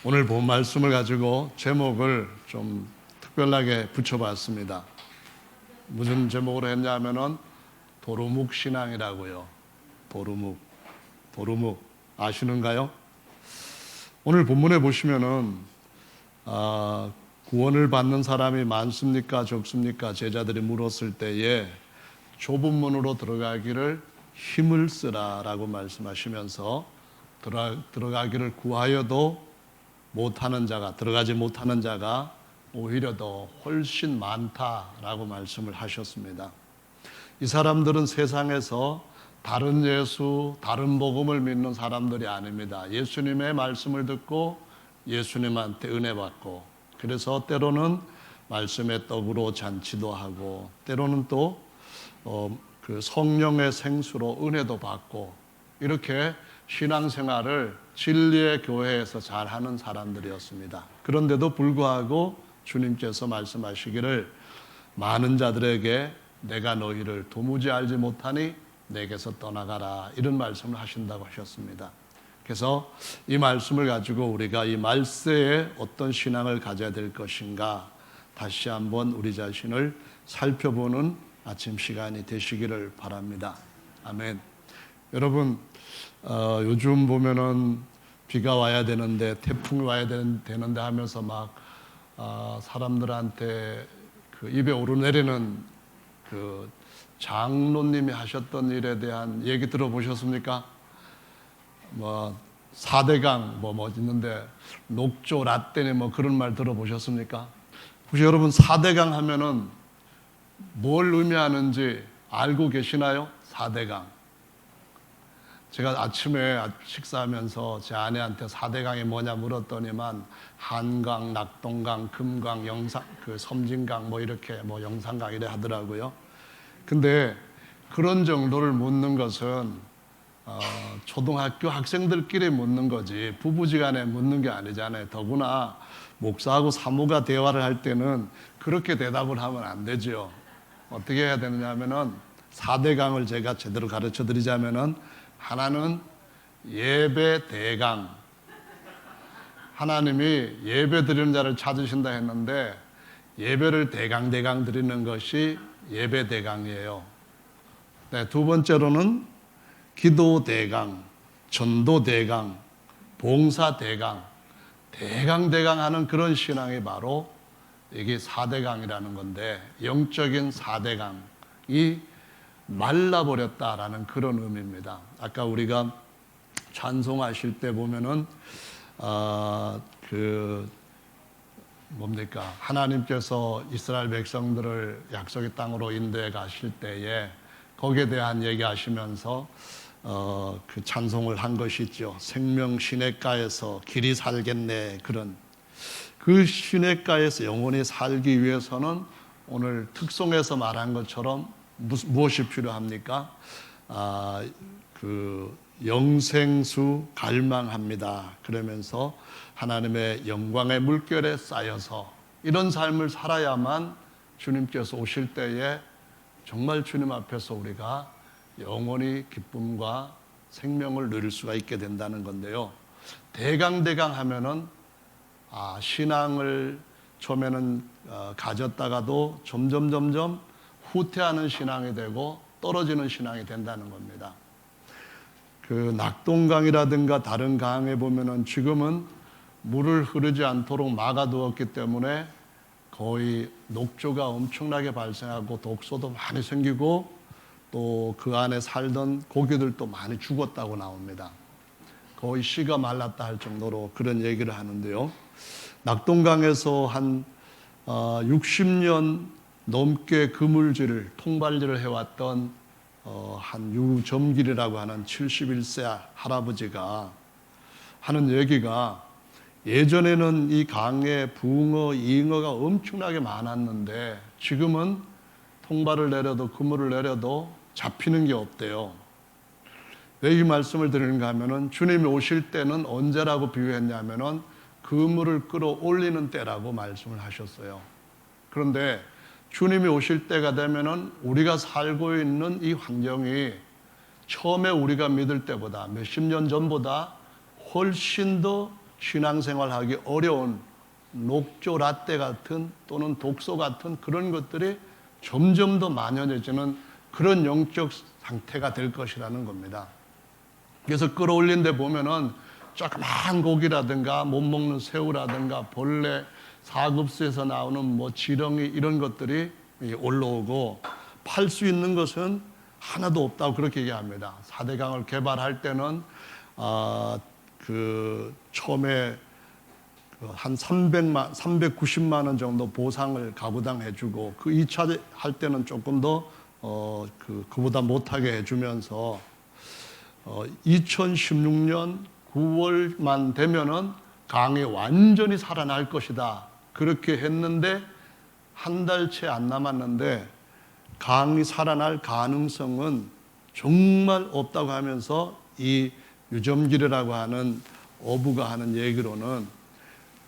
오늘 본 말씀을 가지고 제목을 좀 특별하게 붙여봤습니다. 무슨 제목으로 했냐면은 도루묵 신앙이라고요. 도루묵 아시는가요? 오늘 본문에 보시면은 구원을 받는 사람이 많습니까 적습니까? 제자들이 물었을 때에 좁은 문으로 들어가기를 힘을 쓰라라고 말씀하시면서 들어가기를 구하여도 들어가지 못하는 자가 오히려 더 훨씬 많다라고 말씀을 하셨습니다. 이 사람들은 세상에서 다른 예수, 다른 복음을 믿는 사람들이 아닙니다. 예수님의 말씀을 듣고 예수님한테 은혜 받고, 그래서 때로는 말씀의 떡으로 잔치도 하고, 때로는 또 그 성령의 생수로 은혜도 받고, 이렇게 신앙생활을 진리의 교회에서 잘하는 사람들이었습니다. 그런데도 불구하고 주님께서 말씀하시기를 많은 자들에게 내가 너희를 도무지 알지 못하니 내게서 떠나가라, 이런 말씀을 하신다고 하셨습니다. 그래서 이 말씀을 가지고 우리가 이 말세에 어떤 신앙을 가져야 될 것인가 다시 한번 우리 자신을 살펴보는 아침 시간이 되시기를 바랍니다. 아멘. 여러분, 요즘 보면은 비가 와야 되는데, 태풍이 와야 되는데 하면서 막 사람들한테 그 입에 오르내리는 그 장로님이 하셨던 일에 대한 얘기 들어보셨습니까? 뭐 4대강 뭐 있는데 녹조 라떼네 뭐 그런 말 들어보셨습니까? 혹시 여러분 4대강 하면은 뭘 의미하는지 알고 계시나요? 4대강. 제가 아침에 식사하면서 제 아내한테 4대강이 뭐냐 물었더니만 한강, 낙동강, 금강, 섬진강 뭐 이렇게 뭐 영산강 이래 하더라고요. 근데 그런 정도를 묻는 것은 초등학교 학생들끼리 묻는 거지 부부지간에 묻는 게 아니잖아요. 더구나 목사하고 사모가 대화를 할 때는 그렇게 대답을 하면 안 되죠. 어떻게 해야 되느냐면은 4대강을 제가 제대로 가르쳐 드리자면은, 하나는 예배 대강. 하나님이 예배 드리는 자를 찾으신다 했는데 예배를 대강 드리는 것이 예배 대강이에요. 네, 두 번째로는 기도 대강, 전도 대강, 봉사 대강, 대강 하는 그런 신앙이 바로 이게 4대강이라는 건데, 영적인 4대강이 말라버렸다라는 그런 의미입니다. 아까 우리가 찬송하실 때 보면은 하나님께서 이스라엘 백성들을 약속의 땅으로 인도해 가실 때에 거기에 대한 얘기하시면서 그 찬송을 한 것이 있죠. 생명 시냇가에서 길이 살겠네. 그런 그 시냇가에서 영원히 살기 위해서는 오늘 특송에서 말한 것처럼 무엇이 필요합니까? 그 영생수 갈망합니다. 그러면서 하나님의 영광의 물결에 쌓여서 이런 삶을 살아야만 주님께서 오실 때에 정말 주님 앞에서 우리가 영원히 기쁨과 생명을 누릴 수가 있게 된다는 건데요. 대강 하면은 신앙을 처음에는 가졌다가도 점점 후퇴하는 신앙이 되고 떨어지는 신앙이 된다는 겁니다. 그 낙동강이라든가 다른 강에 보면은 지금은 물을 흐르지 않도록 막아두었기 때문에 거의 녹조가 엄청나게 발생하고 독소도 많이 생기고 또 그 안에 살던 고기들도 많이 죽었다고 나옵니다. 거의 씨가 말랐다 할 정도로 그런 얘기를 하는데요. 낙동강에서 한 60년 넘게 그물질을 통발질을 해왔던 한 유점길이라고 하는 71세 할아버지가 하는 얘기가, 예전에는 이 강에 붕어, 잉어가 엄청나게 많았는데 지금은 통발을 내려도 그물을 내려도 잡히는 게 없대요. 왜 이 말씀을 드리는가 하면은 주님이 오실 때는 언제라고 비유했냐면은 그물을 끌어올리는 때라고 말씀을 하셨어요. 그런데 주님이 오실 때가 되면은 우리가 살고 있는 이 환경이 처음에 우리가 믿을 때보다 몇십 년 전보다 훨씬 더 신앙생활하기 어려운 녹조 라떼 같은 또는 독소 같은 그런 것들이 점점 더 만연해지는 그런 영적 상태가 될 것이라는 겁니다. 그래서 끌어올린 데 보면은 조그만 고기라든가 못 먹는 새우라든가 벌레, 사급수에서 나오는 뭐 지렁이 이런 것들이 올라오고 팔 수 있는 것은 하나도 없다고 그렇게 얘기합니다. 4대강을 개발할 때는 처음에 한 390만 원 정도 보상을 가부당 해주고 그 2차 할 때는 조금 더 그보다 못하게 해주면서 2016년 9월만 되면은 강이 완전히 살아날 것이다. 그렇게 했는데 한 달 채 안 남았는데 강이 살아날 가능성은 정말 없다고 하면서 이 유점기르라고 하는 어부가 하는 얘기로는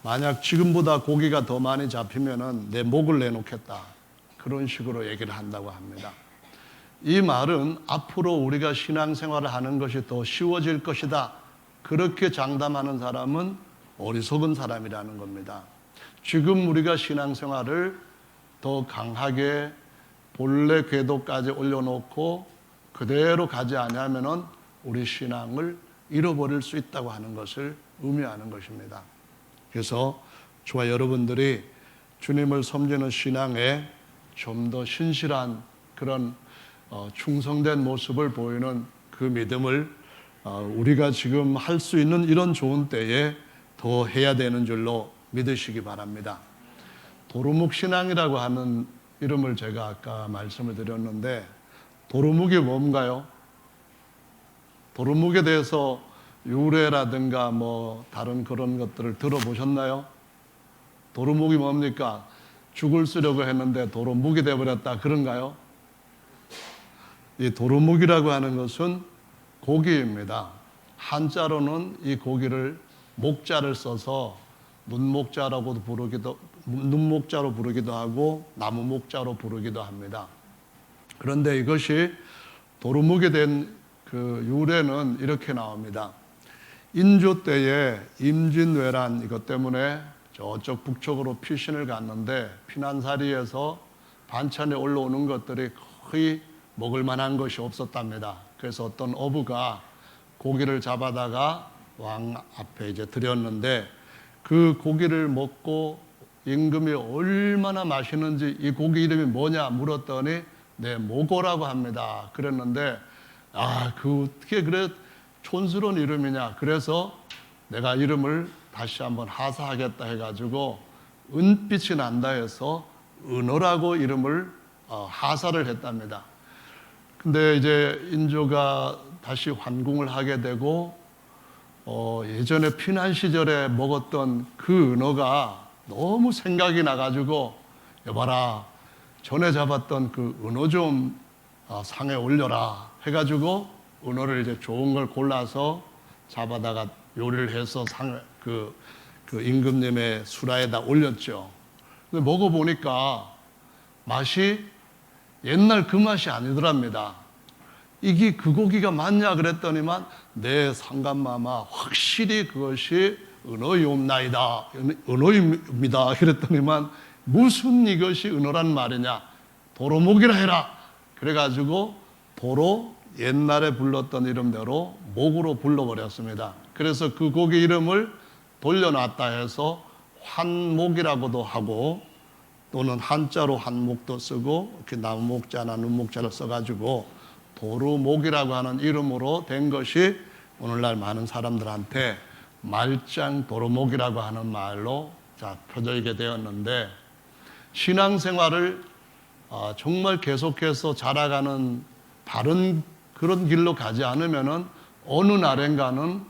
만약 지금보다 고기가 더 많이 잡히면은 내 목을 내놓겠다. 그런 식으로 얘기를 한다고 합니다. 이 말은 앞으로 우리가 신앙생활을 하는 것이 더 쉬워질 것이다. 그렇게 장담하는 사람은 어리석은 사람이라는 겁니다. 지금 우리가 신앙생활을 더 강하게 본래 궤도까지 올려놓고 그대로 가지 않으면은 우리 신앙을 잃어버릴 수 있다고 하는 것을 의미하는 것입니다. 그래서 저와 여러분들이 주님을 섬기는 신앙에 좀 더 신실한 그런 충성된 모습을 보이는 그 믿음을 우리가 지금 할 수 있는 이런 좋은 때에 더 해야 되는 줄로 믿으시기 바랍니다. 도루묵 신앙이라고 하는 이름을 제가 아까 말씀을 드렸는데 도루묵이 뭔가요? 도루묵에 대해서 유래라든가 뭐 다른 그런 것들을 들어보셨나요? 도루묵이 뭡니까? 죽을 쓰려고 했는데 도루묵이 되어버렸다 그런가요? 이 도루묵이라고 하는 것은 고기입니다. 한자로는 이 고기를 목자를 써서 눈목자로 부르기도 하고 나무목자로 부르기도 합니다. 그런데 이것이 도루묵이 된 그 유래는 이렇게 나옵니다. 인조 때에 임진왜란 이것 때문에 저쪽 북쪽으로 피신을 갔는데 피난사리에서 반찬에 올라오는 것들이 거의 먹을 만한 것이 없었답니다. 그래서 어떤 어부가 고기를 잡아다가 왕 앞에 이제 드렸는데 그 고기를 먹고 임금이 얼마나 맛있는지 이 고기 이름이 뭐냐 물었더니 네, 모고라고 합니다. 그랬는데 그 어떻게 그래 촌스러운 이름이냐. 그래서 내가 이름을 다시 한번 하사하겠다 해가지고 은빛이 난다 해서 은어라고 이름을 하사를 했답니다. 근데 이제 인조가 다시 환궁을 하게 되고 예전에 피난 시절에 먹었던 그 은어가 너무 생각이 나가지고 여봐라 전에 잡았던 그 은어 좀 상에 올려라 해가지고 은어를 이제 좋은 걸 골라서 잡아다가 요리를 해서 그 임금님의 수라에다 올렸죠. 근데 먹어보니까 맛이 옛날 그 맛이 아니더랍니다. 이게 그 고기가 맞냐 그랬더니만 네 상감마마 확실히 그것이 은어이옵나이다. 은어입니다. 그랬더니만 무슨 이것이 은어란 말이냐. 도루묵이라 해라. 그래가지고 도로 옛날에 불렀던 이름대로 목으로 불러버렸습니다. 그래서 그 고기 이름을 돌려놨다 해서 환목이라고도 하고 또는 한자로 한목도 쓰고 이렇게 나무목자나 눈목자를 써가지고 도루목이라고 하는 이름으로 된 것이 오늘날 많은 사람들한테 말짱 도루목이라고 하는 말로 펴져있게 되었는데 신앙생활을 정말 계속해서 자라가는 바른 그런 길로 가지 않으면은 어느 날엔가는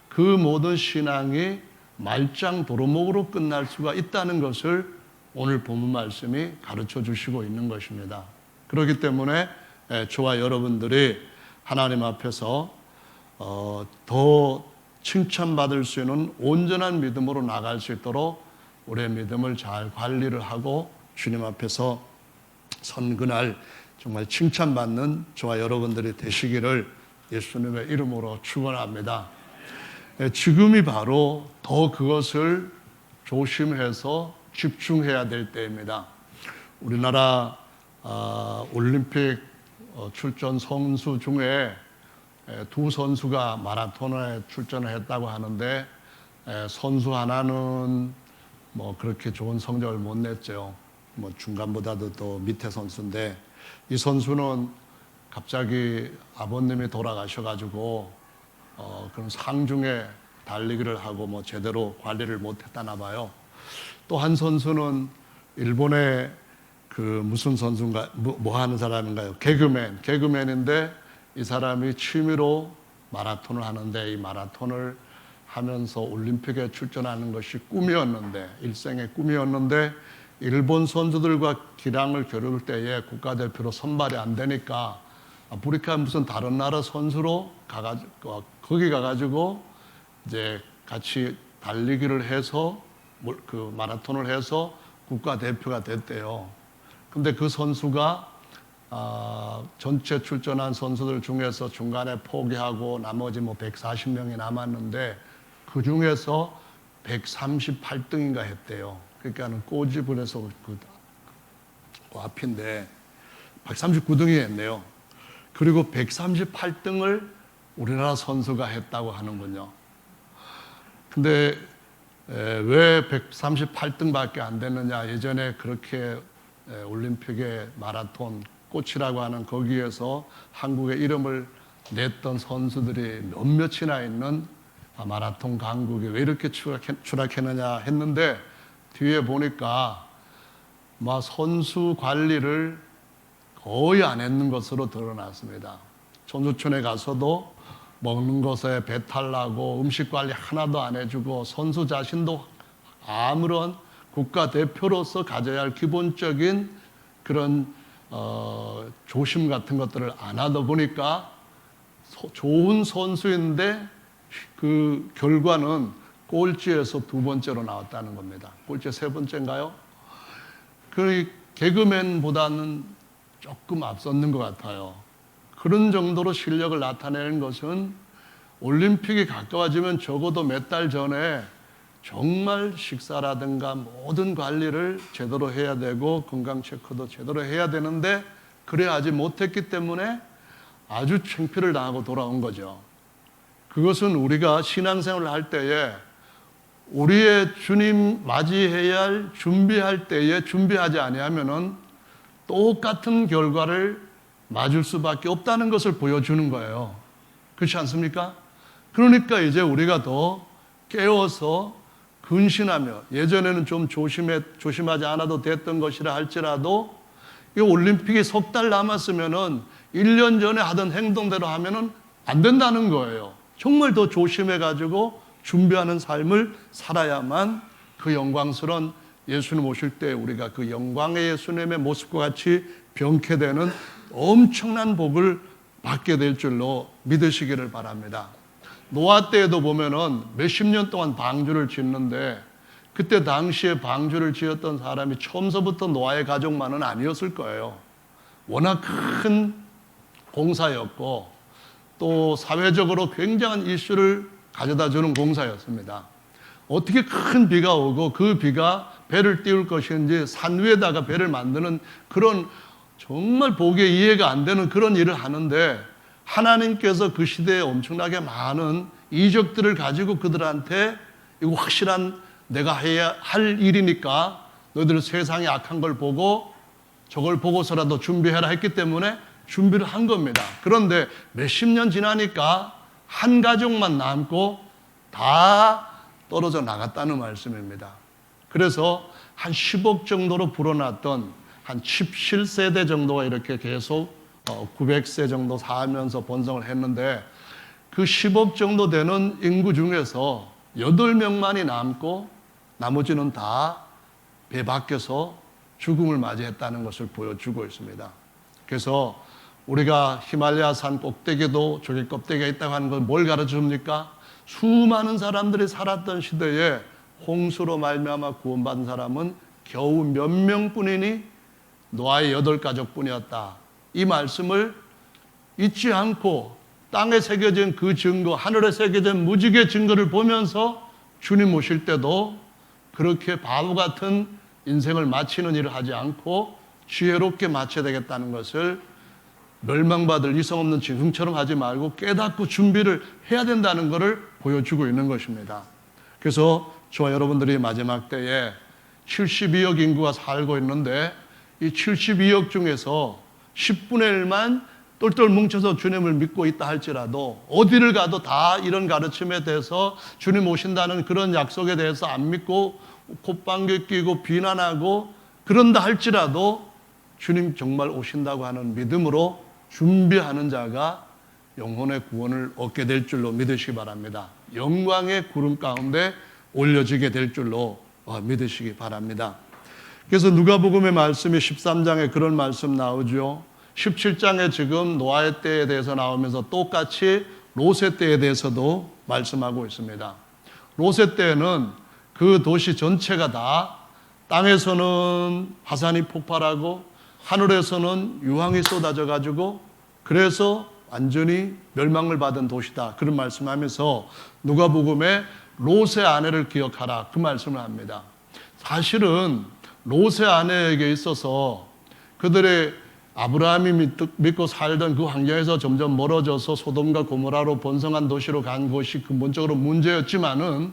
그 모든 신앙이 말짱 도루묵으로 끝날 수가 있다는 것을 오늘 본문 말씀이 가르쳐 주시고 있는 것입니다. 그렇기 때문에 저와 여러분들이 하나님 앞에서 더 칭찬받을 수 있는 온전한 믿음으로 나갈 수 있도록 우리의 믿음을 잘 관리를 하고 주님 앞에서 선 그날 정말 칭찬받는 저와 여러분들이 되시기를 예수님의 이름으로 축원합니다. 지금이 바로 더 그것을 조심해서 집중해야 될 때입니다. 우리나라 올림픽 출전 선수 중에 두 선수가 마라톤에 출전을 했다고 하는데 선수 하나는 뭐 그렇게 좋은 성적을 못 냈죠. 뭐 중간보다도 더 밑에 선수인데 이 선수는 갑자기 아버님이 돌아가셔가지고 그런 상중에 달리기를 하고 뭐 제대로 관리를 못했다나 봐요. 또 한 선수는 일본의 그 무슨 선수인가 뭐 하는 사람인가요? 개그맨인데 이 사람이 취미로 마라톤을 하는데 이 마라톤을 하면서 올림픽에 출전하는 것이 꿈이었는데 일생의 꿈이었는데 일본 선수들과 기량을 겨룰 때에 국가대표로 선발이 안 되니까 아프리카 무슨 다른 나라 선수로 가가지고 거기 가가지고 이제 같이 달리기를 해서 그 마라톤을 해서 국가대표가 됐대요. 근데 그 선수가 전체 출전한 선수들 중에서 중간에 포기하고 나머지 뭐 140명이 남았는데 그 중에서 138등인가 했대요. 그러니까는 꼬집을 해서 그 앞인데 139등이 했네요. 그리고 138등을 우리나라 선수가 했다고 하는군요. 근데 왜 138등밖에 안 됐느냐? 예전에 그렇게 올림픽의 마라톤 꽃이라고 하는 거기에서 한국의 이름을 냈던 선수들이 몇몇이나 있는 마라톤 강국이 왜 이렇게 추락했느냐 했는데 뒤에 보니까 선수 관리를 거의 안 했는 것으로 드러났습니다. 선수촌에 가서도 먹는 것에 배탈 나고 음식 관리 하나도 안 해주고 선수 자신도 아무런 국가대표로서 가져야 할 기본적인 그런 조심 같은 것들을 안 하다 보니까 좋은 선수인데 그 결과는 꼴찌에서 두 번째로 나왔다는 겁니다. 꼴찌 세 번째인가요? 그 개그맨보다는 조금 앞섰는 것 같아요. 그런 정도로 실력을 나타내는 것은 올림픽이 가까워지면 적어도 몇 달 전에 정말 식사라든가 모든 관리를 제대로 해야 되고 건강 체크도 제대로 해야 되는데 그래야지 못했기 때문에 아주 창피를 당하고 돌아온 거죠. 그것은 우리가 신앙생활을 할 때에 우리의 주님 맞이해야 할 준비할 때에 준비하지 아니하면은 똑같은 결과를 맞을 수밖에 없다는 것을 보여주는 거예요. 그렇지 않습니까? 그러니까 이제 우리가 더 깨워서 근신하며 예전에는 좀 조심하지 않아도 됐던 것이라 할지라도 이 올림픽이 석 달 남았으면은 1년 전에 하던 행동대로 하면은 안 된다는 거예요. 정말 더 조심해가지고 준비하는 삶을 살아야만 그 영광스러운 예수님 오실 때 우리가 그 영광의 예수님의 모습과 같이 병케되는 엄청난 복을 받게 될 줄로 믿으시기를 바랍니다. 노아 때에도 보면은 몇십 년 동안 방주를 짓는데 그때 당시에 방주를 지었던 사람이 처음서부터 노아의 가족만은 아니었을 거예요. 워낙 큰 공사였고 또 사회적으로 굉장한 이슈를 가져다 주는 공사였습니다. 어떻게 큰 비가 오고 그 비가 배를 띄울 것인지 산 위에다가 배를 만드는 그런 정말 보기에 이해가 안 되는 그런 일을 하는데 하나님께서 그 시대에 엄청나게 많은 이적들을 가지고 그들한테 이거 확실한 내가 해야 할 일이니까 너희들 세상에 악한 걸 보고 저걸 보고서라도 준비해라 했기 때문에 준비를 한 겁니다. 그런데 몇십 년 지나니까 한 가족만 남고 다 떨어져 나갔다는 말씀입니다. 그래서 한 10억 정도로 불어났던 한 17세대 정도가 이렇게 계속 900세 정도 살면서 번성을 했는데 그 10억 정도 되는 인구 중에서 8명만이 남고 나머지는 다 배 밖에서 죽음을 맞이했다는 것을 보여주고 있습니다. 그래서 우리가 히말라야 산 꼭대기에도 조개 껍데기가 있다고 하는 건 뭘 가르쳐줍니까? 수많은 사람들이 살았던 시대에 홍수로 말미암아 구원받은 사람은 겨우 몇 명뿐이니 노아의 8가족뿐이었다. 이 말씀을 잊지 않고 땅에 새겨진 그 증거, 하늘에 새겨진 무지개 증거를 보면서 주님 오실 때도 그렇게 바보 같은 인생을 마치는 일을 하지 않고 지혜롭게 마쳐야 되겠다는 것을 멸망받을 이성 없는 짐승처럼 하지 말고 깨닫고 준비를 해야 된다는 것을 보여주고 있는 것입니다. 그래서 저와 여러분들이 마지막 때에 72억 인구가 살고 있는데 이 72억 중에서 10분의 1만 똘똘 뭉쳐서 주님을 믿고 있다 할지라도 어디를 가도 다 이런 가르침에 대해서 주님 오신다는 그런 약속에 대해서 안 믿고 콧방귀 끼고 비난하고 그런다 할지라도 주님 정말 오신다고 하는 믿음으로 준비하는 자가 영혼의 구원을 얻게 될 줄로 믿으시기 바랍니다. 영광의 구름 가운데 올려지게 될 줄로 믿으시기 바랍니다. 그래서 누가복음의 말씀이 13장에 그런 말씀 나오죠. 17장에 지금 노아의 때에 대해서 나오면서 똑같이 롯의 때에 대해서도 말씀하고 있습니다. 롯의 때에는 그 도시 전체가 다 땅에서는 화산이 폭발하고 하늘에서는 유황이 쏟아져 가지고 그래서 완전히 멸망을 받은 도시다. 그런 말씀하면서 누가복음에 롯의 아내를 기억하라. 그 말씀을 합니다. 사실은 롯의 아내에게 있어서 그들의 아브라함이 믿고 살던 그 환경에서 점점 멀어져서 소돔과 고모라로 번성한 도시로 간 것이 근본적으로 문제였지만은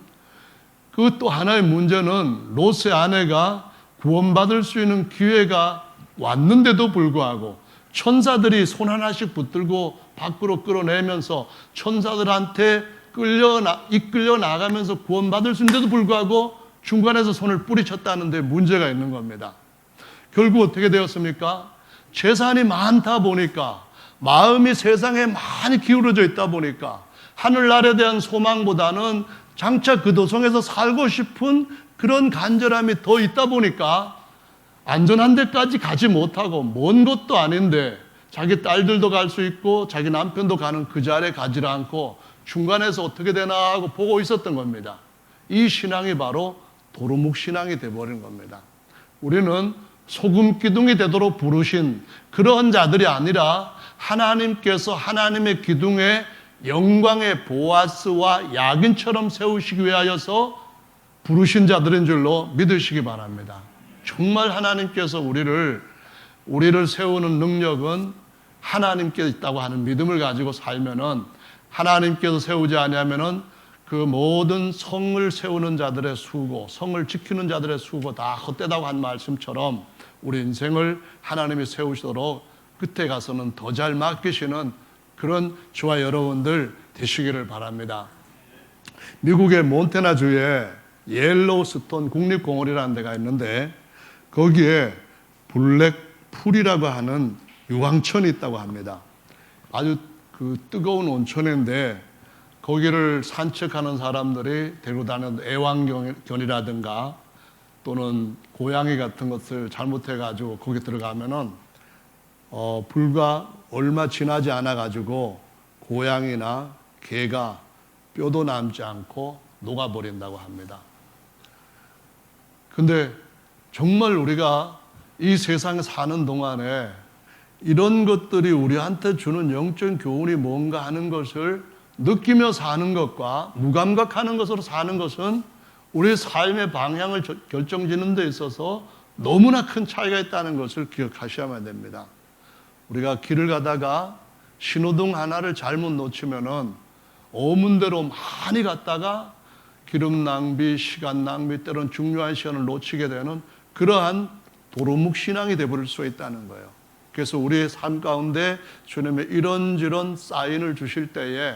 그 또 하나의 문제는 롯의 아내가 구원받을 수 있는 기회가 왔는데도 불구하고 천사들이 손 하나씩 붙들고 밖으로 끌어내면서 천사들한테 이끌려 나가면서 구원받을 수 있는데도 불구하고 중간에서 손을 뿌리쳤다는 데 문제가 있는 겁니다. 결국 어떻게 되었습니까? 재산이 많다 보니까 마음이 세상에 많이 기울어져 있다 보니까 하늘나라에 대한 소망보다는 장차 그 도성에서 살고 싶은 그런 간절함이 더 있다 보니까 안전한 데까지 가지 못하고 먼 곳도 아닌데 자기 딸들도 갈 수 있고 자기 남편도 가는 그 자리에 가지를 않고 중간에서 어떻게 되나 하고 보고 있었던 겁니다. 이 신앙이 바로 도루묵 신앙이 되어버린 겁니다. 우리는 소금 기둥이 되도록 부르신 그런 자들이 아니라 하나님께서 하나님의 기둥에 영광의 보아스와 야긴처럼 세우시기 위하여서 부르신 자들인 줄로 믿으시기 바랍니다. 정말 하나님께서 우리를 세우는 능력은 하나님께 있다고 하는 믿음을 가지고 살면은 하나님께서 세우지 아니하면은 그 모든 성을 세우는 자들의 수고, 성을 지키는 자들의 수고 다 헛되다고 한 말씀처럼 우리 인생을 하나님이 세우시도록 끝에 가서는 더 잘 맡기시는 그런 저와 여러분들 되시기를 바랍니다. 미국의 몬태나주에 옐로우스톤 국립공원이라는 데가 있는데 거기에 블랙풀이라고 하는 유황천이 있다고 합니다. 아주 그 뜨거운 온천인데 거기를 산책하는 사람들이 데리고 다니는 애완견이라든가 또는 고양이 같은 것을 잘못해가지고 거기 들어가면은 불과 얼마 지나지 않아가지고 고양이나 개가 뼈도 남지 않고 녹아버린다고 합니다. 근데 정말 우리가 이 세상에 사는 동안에 이런 것들이 우리한테 주는 영적 교훈이 뭔가 하는 것을 느끼며 사는 것과 무감각하는 것으로 사는 것은 우리 삶의 방향을 결정짓는 데 있어서 너무나 큰 차이가 있다는 것을 기억하셔야만 됩니다. 우리가 길을 가다가 신호등 하나를 잘못 놓치면은 오문대로 많이 갔다가 기름 낭비, 시간 낭비, 때로는 중요한 시간을 놓치게 되는 그러한 도루묵 신앙이 되어버릴 수 있다는 거예요. 그래서 우리의 삶 가운데 주님의 이런저런 사인을 주실 때에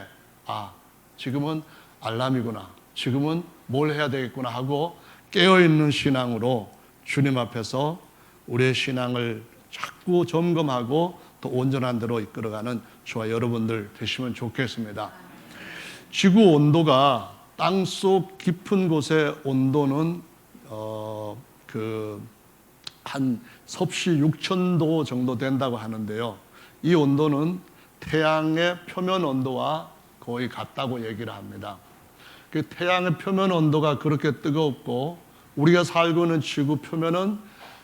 지금은 알람이구나, 지금은 뭘 해야 되겠구나 하고 깨어있는 신앙으로 주님 앞에서 우리의 신앙을 자꾸 점검하고 또 온전한 대로 이끌어가는 저와 여러분들 되시면 좋겠습니다. 지구 온도가 땅속 깊은 곳의 온도는 한 섭씨 6,000도 정도 된다고 하는데요. 이 온도는 태양의 표면 온도와 거의 같다고 얘기를 합니다. 그 태양의 표면 온도가 그렇게 뜨겁고 우리가 살고 있는 지구 표면은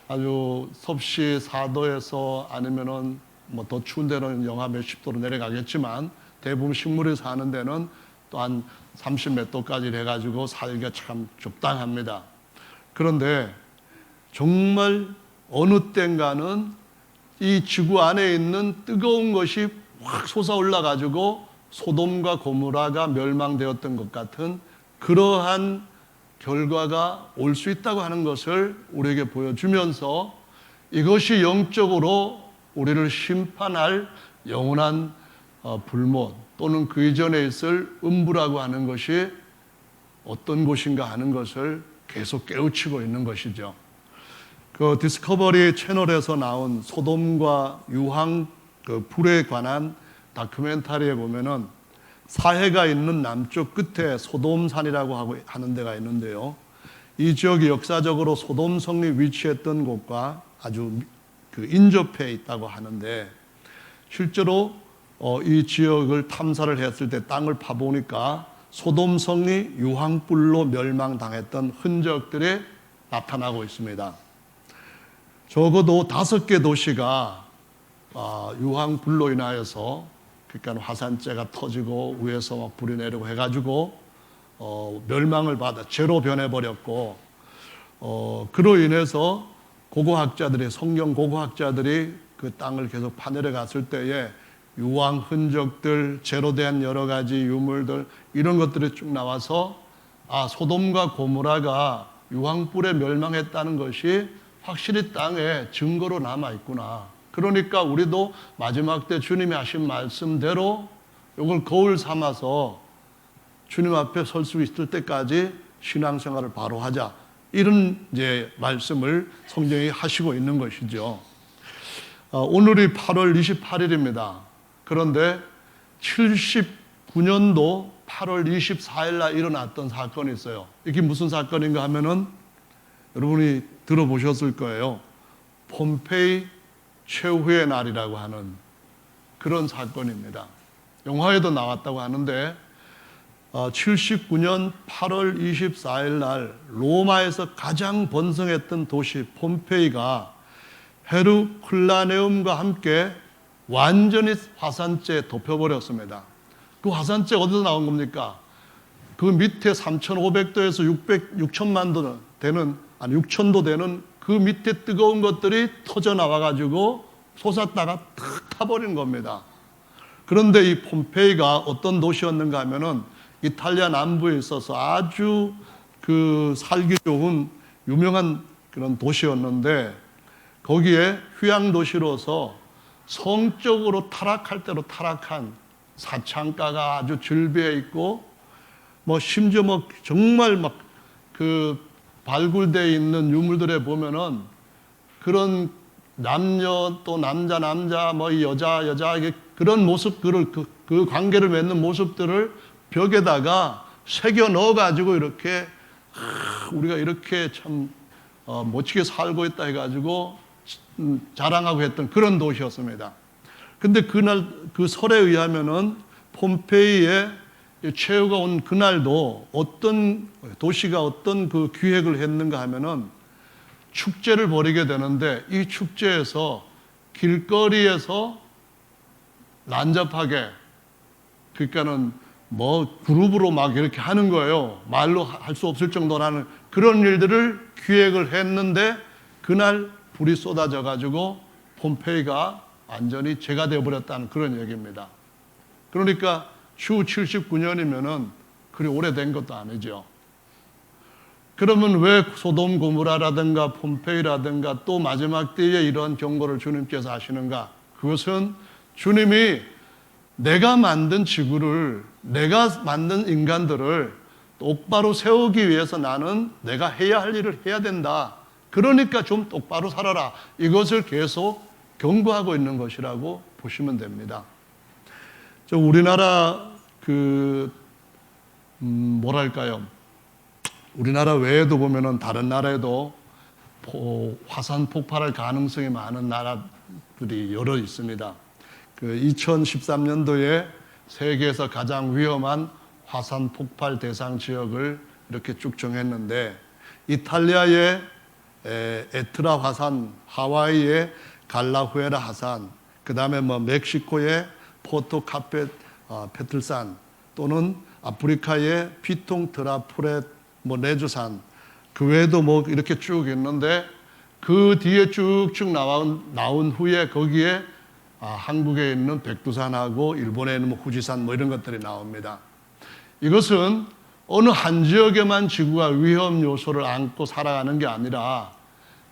아주 섭씨 4도에서 아니면은 뭐 더 추운 데는 영하 몇십 도로 내려가겠지만 대부분 식물이 사는 데는 또 한 30 몇 도까지 해가지고 살기가 참 적당합니다. 그런데 정말 어느 땐가는 이 지구 안에 있는 뜨거운 것이 확 솟아올라가지고 소돔과 고모라가 멸망되었던 것 같은 그러한 결과가 올 수 있다고 하는 것을 우리에게 보여주면서 이것이 영적으로 우리를 심판할 영원한 불못 또는 그 이전에 있을 음부라고 하는 것이 어떤 곳인가 하는 것을 계속 깨우치고 있는 것이죠. 그 디스커버리 채널에서 나온 소돔과 유황 그 불에 관한 다큐멘터리에 보면은 사해가 있는 남쪽 끝에 소돔산이라고 하는 데가 있는데요. 이 지역이 역사적으로 소돔성이 위치했던 곳과 아주 그 인접해 있다고 하는데 실제로 이 지역을 탐사를 했을 때 땅을 파보니까 소돔성이 유황불로 멸망당했던 흔적들이 나타나고 있습니다. 적어도 5개 도시가 유황불로 인하여서 그러니까 화산재가 터지고 위에서 막 불이 내리고 해가지고 멸망을 받아 죄로 변해버렸고 그로 인해서 고고학자들이 성경 고고학자들이 그 땅을 계속 파내려 갔을 때에 유황 흔적들, 죄로 대한 여러 가지 유물들 이런 것들이 쭉 나와서 소돔과 고모라가 유황불에 멸망했다는 것이 확실히 땅에 증거로 남아 있구나. 그러니까 우리도 마지막 때 주님이 하신 말씀대로 이걸 거울 삼아서 주님 앞에 설 수 있을 때까지 신앙생활을 바로 하자. 이런 이제 말씀을 성경이 하시고 있는 것이죠. 오늘이 8월 28일입니다. 그런데 79년도 8월 24일 날 일어났던 사건이 있어요. 이게 무슨 사건인가 하면은 여러분이 들어보셨을 거예요. 폼페이 최후의 날이라고 하는 그런 사건입니다. 영화에도 나왔다고 하는데 79년 8월 24일 날 로마에서 가장 번성했던 도시 폼페이가 헤르쿨라네움과 함께 완전히 화산재에 덮여버렸습니다. 그 화산재 어디서 나온 겁니까? 그 밑에 3,500도에서 6천만 도 되는 6,000도 되는 그 밑에 뜨거운 것들이 터져 나와가지고 솟았다가 탁 타버린 겁니다. 그런데 이 폼페이가 어떤 도시였는가 하면은 이탈리아 남부에 있어서 아주 그 살기 좋은 유명한 그런 도시였는데 거기에 휴양 도시로서 성적으로 타락할 대로 타락한 사창가가 아주 즐비해 있고 심지어 정말 그 발굴되어 있는 유물들에 보면은 그런 남녀 또 남자 여자 그런 모습들을 그 관계를 맺는 모습들을 벽에다가 새겨 넣어 가지고 이렇게 우리가 이렇게 참 멋지게 살고 있다 해가지고 자랑하고 했던 그런 도시였습니다. 근데 그날 그 설에 의하면은 폼페이에 최후가 온 그날도 어떤 도시가 어떤 그 기획을 했는가 하면은 축제를 벌이게 되는데 이 축제에서 길거리에서 난잡하게 그러니까는 그룹으로 막 이렇게 하는 거예요. 말로 할 수 없을 정도로 하는 그런 일들을 기획을 했는데 그날 불이 쏟아져 가지고 폼페이가 완전히 재가 되어버렸다는 그런 얘기입니다. 그러니까 추후 79년이면은 그리 오래된 것도 아니죠. 그러면 왜 소돔 고모라라든가 폼페이라든가 또 마지막 때에 이러한 경고를 주님께서 하시는가? 그것은 주님이 내가 만든 지구를, 내가 만든 인간들을 똑바로 세우기 위해서 나는 내가 해야 할 일을 해야 된다. 그러니까 좀 똑바로 살아라. 이것을 계속 경고하고 있는 것이라고 보시면 됩니다. 우리나라 우리나라 외에도 보면은 다른 나라에도 화산 폭발할 가능성이 많은 나라들이 여러 있습니다. 2013년도에 세계에서 가장 위험한 화산 폭발 대상 지역을 이렇게 쭉 정했는데 이탈리아의 에트라 화산, 하와이의 갈라후에라 화산, 그 다음에 멕시코의 포토 페틀산 또는 아프리카의 피통 트라프렛 레주산 그 외에도 이렇게 쭉 있는데 그 뒤에 쭉쭉 나온 후에 거기에 한국에 있는 백두산하고 일본에 있는 후지산 이런 것들이 나옵니다. 이것은 어느 한 지역에만 지구가 위험 요소를 안고 살아가는 게 아니라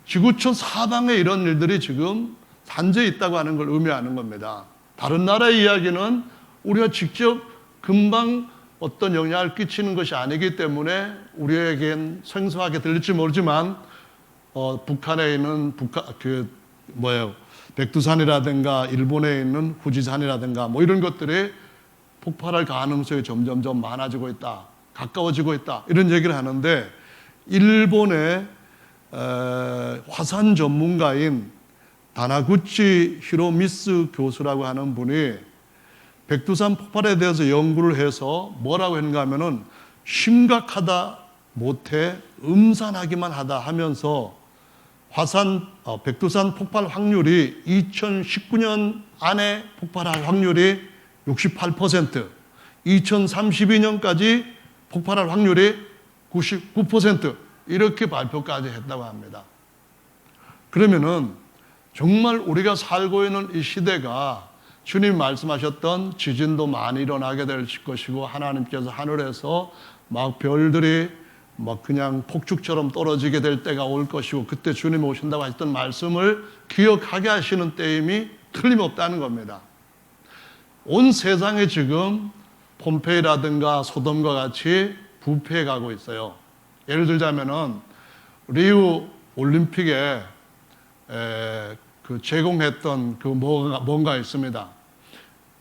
지구촌 사방에 이런 일들이 지금 산재해 있다고 하는 걸 의미하는 겁니다. 다른 나라의 이야기는 우리가 직접 금방 어떤 영향을 끼치는 것이 아니기 때문에 우리에겐 생소하게 들릴지 모르지만 북한에 있는 백두산이라든가 일본에 있는 후지산이라든가 이런 것들이 폭발할 가능성이 점점점 많아지고 있다, 가까워지고 있다 이런 얘기를 하는데 일본의 화산 전문가인 다나구치 히로미스 교수라고 하는 분이 백두산 폭발에 대해서 연구를 해서 뭐라고 했는가 하면은 심각하다 못해 음산하기만 하다 하면서 백두산 폭발 확률이 2019년 안에 폭발할 확률이 68%, 2032년까지 폭발할 확률이 99% 이렇게 발표까지 했다고 합니다. 그러면은 정말 우리가 살고 있는 이 시대가 주님 말씀하셨던 지진도 많이 일어나게 될 것이고 하나님께서 하늘에서 막 별들이 그냥 폭죽처럼 떨어지게 될 때가 올 것이고 그때 주님이 오신다고 하셨던 말씀을 기억하게 하시는 때임이 틀림없다는 겁니다. 온 세상에 지금 폼페이라든가 소돔과 같이 부패해 가고 있어요. 예를 들자면은 리우 올림픽에 제공했던 뭔가 있습니다.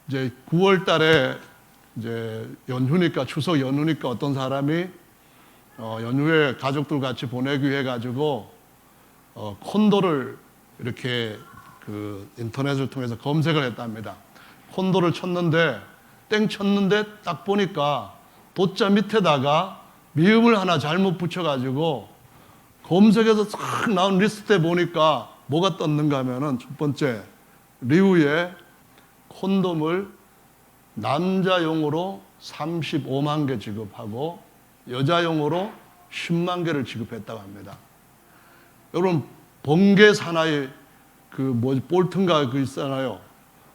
이제 9월 달에 이제 연휴니까 추석 연휴니까 어떤 사람이 연휴에 가족들 같이 보내기 위해 가지고 콘도를 이렇게 인터넷을 통해서 검색을 했답니다. 콘도를 쳤는데 딱 보니까 도자 밑에다가 미음을 하나 잘못 붙여가지고 검색해서 싹 나온 리스트에 보니까 뭐가 떴는가 하면은 첫 번째 리우에 콘돔을 남자용으로 35만 개 지급하고 여자용으로 10만 개를 지급했다고 합니다. 여러분 번개 산하의 볼튼가 있잖아요.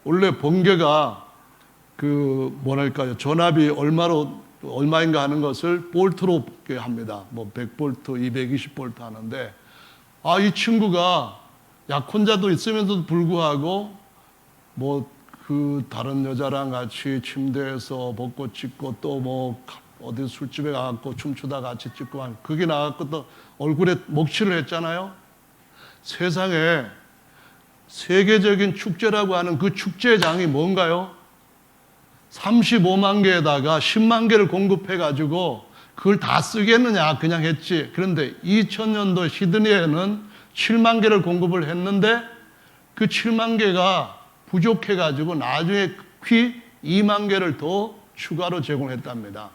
원래 번개가 전압이 얼마인가 하는 것을 볼트로 합니다. 100볼트, 220볼트 하는데 이 친구가 약혼자도 있으면서도 불구하고 다른 여자랑 같이 침대에서 벚꽃 찍고 또 어디 술집에 가갖고 춤추다 같이 찍고 그게 나갖고 또 얼굴에 먹칠을 했잖아요. 세상에 세계적인 축제라고 하는 그 축제장이 뭔가요? 35만 개에다가 10만 개를 공급해가지고 그걸 다 쓰겠느냐 그냥 했지. 그런데 2000년도 시드니에는 7만 개를 공급을 했는데 그 7만 개가 부족해가지고 나중에 2만 개를 더 추가로 제공했답니다.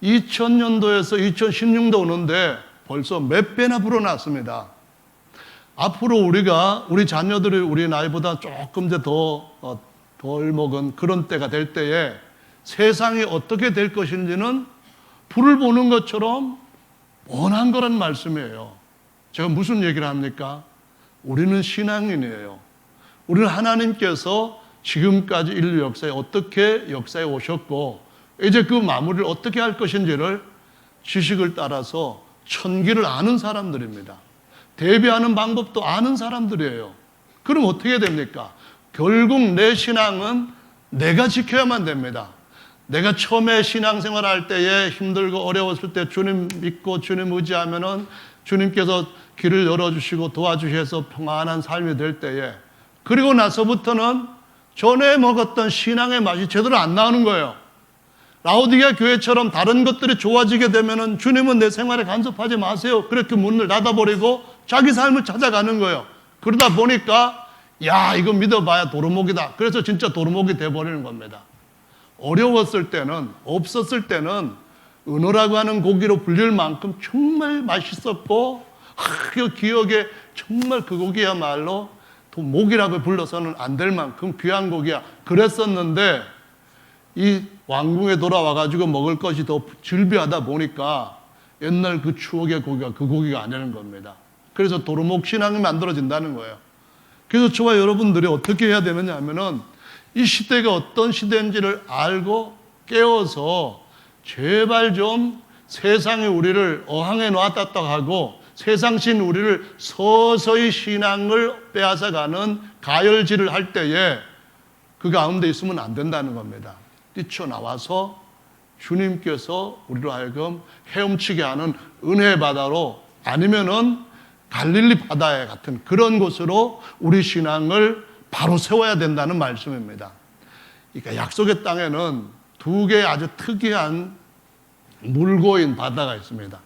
2000년도에서 2016도 오는데 벌써 몇 배나 불어났습니다. 앞으로 우리 자녀들이 우리 나이보다 조금 덜 먹은 그런 때가 될 때에 세상이 어떻게 될 것인지는 불을 보는 것처럼 뻔한 거란 말씀이에요. 제가 무슨 얘기를 합니까? 우리는 신앙인이에요. 우리는 하나님께서 지금까지 인류 역사에 어떻게 역사에 오셨고 이제 그 마무리를 어떻게 할 것인지를 지식을 따라서 천기를 아는 사람들입니다. 대비하는 방법도 아는 사람들이에요. 그럼 어떻게 됩니까? 결국 내 신앙은 내가 지켜야만 됩니다. 내가 처음에 신앙생활 할 때에 힘들고 어려웠을 때 주님 믿고 주님 의지하면은 주님께서 길을 열어주시고 도와주셔서 평안한 삶이 될 때에 그리고 나서부터는 전에 먹었던 신앙의 맛이 제대로 안 나오는 거예요. 라오디게아 교회처럼 다른 것들이 좋아지게 되면은 주님은 내 생활에 간섭하지 마세요. 그렇게 문을 닫아버리고 자기 삶을 찾아가는 거예요. 그러다 보니까 이거 믿어봐야 도루묵이다. 그래서 진짜 도루묵이 돼버리는 겁니다. 어려웠을 때는 없었을 때는 은어라고 하는 고기로 불릴 만큼 정말 맛있었고 그 기억에 정말 그 고기야말로 목이라고 불러서는 안 될 만큼 귀한 고기야. 그랬었는데 이 왕궁에 돌아와가지고 먹을 것이 더 즐비하다 보니까 옛날 그 추억의 고기가 그 고기가 아니라는 겁니다. 그래서 도루묵 신앙이 만들어진다는 거예요. 그래서 저와 여러분들이 어떻게 해야 되느냐 하면은 이 시대가 어떤 시대인지를 알고 깨워서 제발 좀 세상에 우리를 어항에 놨다 하고 세상신 우리를 서서히 신앙을 빼앗아가는 가열질을 할 때에 그 가운데 있으면 안 된다는 겁니다. 뛰쳐나와서 주님께서 우리로 하여금 헤엄치게 하는 은혜의 바다로 아니면은 갈릴리 바다에 같은 그런 곳으로 우리 신앙을 바로 세워야 된다는 말씀입니다. 그러니까 약속의 땅에는 두 개의 아주 특이한 물고인 바다가 있습니다.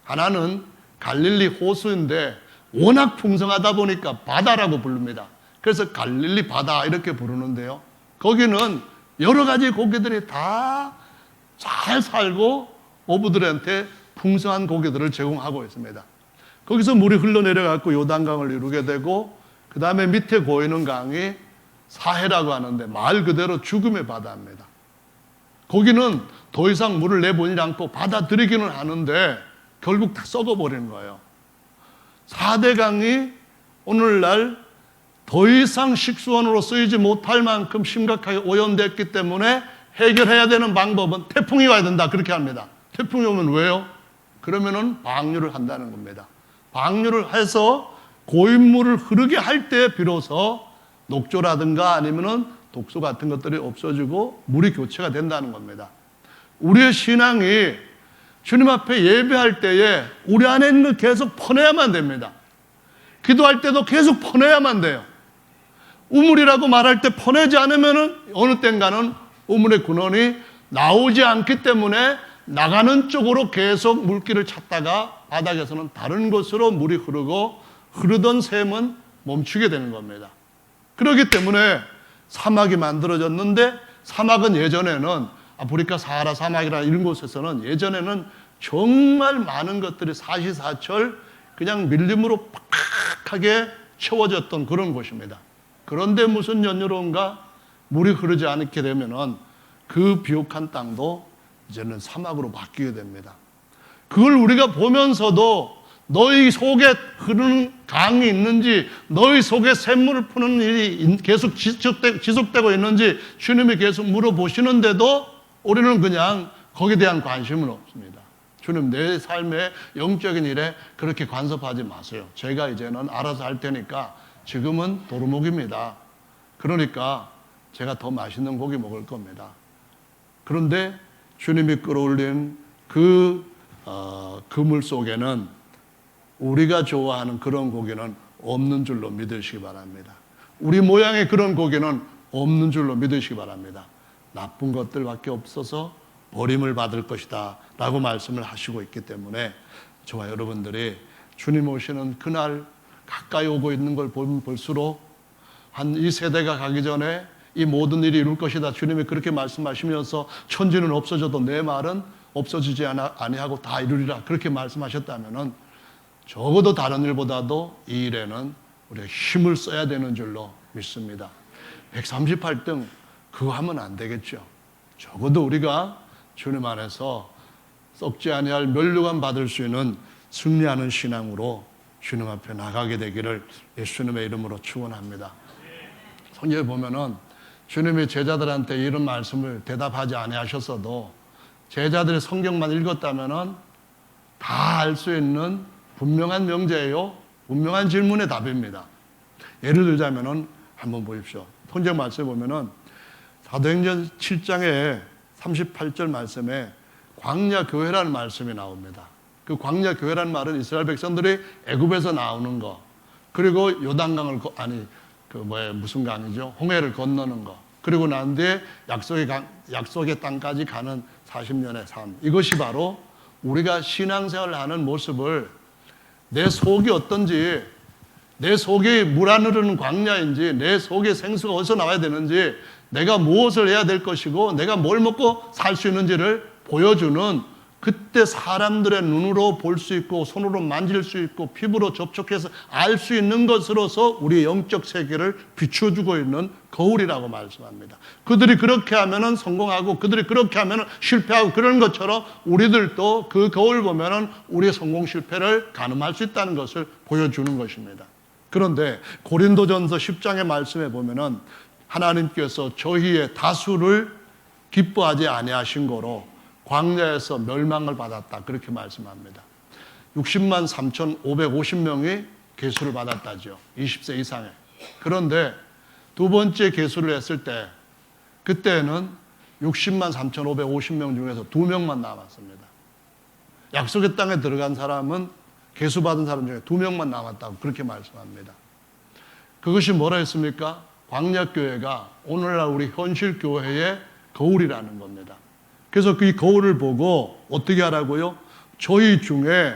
하나는 갈릴리 호수인데 워낙 풍성하다 보니까 바다라고 부릅니다. 그래서 갈릴리 바다 이렇게 부르는데요. 거기는 여러 가지 고기들이 다 잘 살고 어부들한테 풍성한 고기들을 제공하고 있습니다. 거기서 물이 흘러내려가고 요단강을 이루게 되고 그 다음에 밑에 고이는 강이 사해라고 하는데 말 그대로 죽음의 바다입니다. 거기는 더 이상 물을 내보내지 않고 받아들이기는 하는데 결국 다 썩어버리는 거예요. 4대 강이 오늘날 더 이상 식수원으로 쓰이지 못할 만큼 심각하게 오염됐기 때문에 해결해야 되는 방법은 태풍이 와야 된다 그렇게 합니다. 태풍이 오면 왜요? 그러면은 방류를 한다는 겁니다. 방류를 해서 고인물을 흐르게 할 때 비로소 녹조라든가 아니면은 독소 같은 것들이 없어지고 물이 교체가 된다는 겁니다. 우리의 신앙이 주님 앞에 예배할 때에 우리 안에 있는 걸 계속 퍼내야만 됩니다. 기도할 때도 계속 퍼내야만 돼요. 우물이라고 말할 때 퍼내지 않으면은 어느 땐가는 우물의 근원이 나오지 않기 때문에 나가는 쪽으로 계속 물길을 찾다가 바닥에서는 다른 곳으로 물이 흐르고 흐르던 샘은 멈추게 되는 겁니다. 그렇기 때문에 사막이 만들어졌는데 사막은 예전에는 아프리카 사하라 사막이나 이런 곳에서는 예전에는 정말 많은 것들이 사시사철 그냥 밀림으로 팍하게 채워졌던 그런 곳입니다. 그런데 무슨 연유로인가 물이 흐르지 않게 되면은 그 비옥한 땅도 이제는 사막으로 바뀌게 됩니다. 그걸 우리가 보면서도 너희 속에 흐르는 강이 있는지 너희 속에 샘물을 푸는 일이 계속 지속되고 있는지 주님이 계속 물어보시는데도 우리는 그냥 거기에 대한 관심은 없습니다. 주님 내 삶의 영적인 일에 그렇게 간섭하지 마세요. 제가 이제는 알아서 할 테니까 지금은 도루묵입니다. 그러니까 제가 더 맛있는 고기 먹을 겁니다. 그런데 주님이 끌어올린 그 그물 속에는 우리가 좋아하는 그런 고기는 없는 줄로 믿으시기 바랍니다. 우리 모양의 그런 고기는 없는 줄로 믿으시기 바랍니다. 나쁜 것들밖에 없어서 버림을 받을 것이다 라고 말씀을 하시고 있기 때문에 저와 여러분들이 주님 오시는 그날 가까이 오고 있는 걸 볼수록 한 이 세대가 가기 전에 이 모든 일이 이룰 것이다. 주님이 그렇게 말씀하시면서 천지는 없어져도 내 말은 없어지지 아니하고 다 이루리라. 그렇게 말씀하셨다면은 적어도 다른 일보다도 이 일에는 우리가 힘을 써야 되는 줄로 믿습니다. 138등 그거 하면 안 되겠죠. 적어도 우리가 주님 안에서 썩지 아니할 면류관 받을 수 있는 승리하는 신앙으로 주님 앞에 나가게 되기를 예수님의 이름으로 축원합니다. 성경에 보면은 주님이 제자들한테 이런 말씀을 대답하지 아니하셨어도 제자들이 성경만 읽었다면은 다 알 수 있는 분명한 명제예요. 분명한 질문의 답입니다. 예를 들자면은 한번 보십시오. 성경 말씀에 보면은 사도행전 7장에 38절 말씀에 광야 교회라는 말씀이 나옵니다. 그 광야 교회라는 말은 이스라엘 백성들이 애굽에서 나오는 거, 그리고 요단강을 무슨 강이죠? 홍해를 건너는 거. 그리고 난 뒤에 약속의 땅까지 가는 40년의 삶. 이것이 바로 우리가 신앙생활을 하는 모습을 내 속이 어떤지, 내 속이 물 안 흐르는 광야인지, 내 속에 생수가 어디서 나와야 되는지, 내가 무엇을 해야 될 것이고, 내가 뭘 먹고 살 수 있는지를 보여주는 그때 사람들의 눈으로 볼 수 있고 손으로 만질 수 있고 피부로 접촉해서 알 수 있는 것으로서 우리의 영적 세계를 비춰주고 있는 거울이라고 말씀합니다. 그들이 그렇게 하면은 성공하고 그들이 그렇게 하면은 실패하고 그런 것처럼 우리들도 그 거울 보면은 우리의 성공 실패를 가늠할 수 있다는 것을 보여주는 것입니다. 그런데 고린도전서 10장의 말씀에 보면은 하나님께서 저희의 다수를 기뻐하지 아니하신 거로 광야에서 멸망을 받았다, 그렇게 말씀합니다. 60만 3,550명이 계수를 받았다죠. 20세 이상에. 그런데 두 번째 계수를 했을 때 그때는 60만 3,550명 중에서 2명만 남았습니다. 약속의 땅에 들어간 사람은 계수받은 사람 중에 2명만 남았다고 그렇게 말씀합니다. 그것이 뭐라 했습니까? 광야교회가 오늘날 우리 현실교회의 거울이라는 겁니다. 그래서 그 거울을 보고 어떻게 하라고요? 저희 중에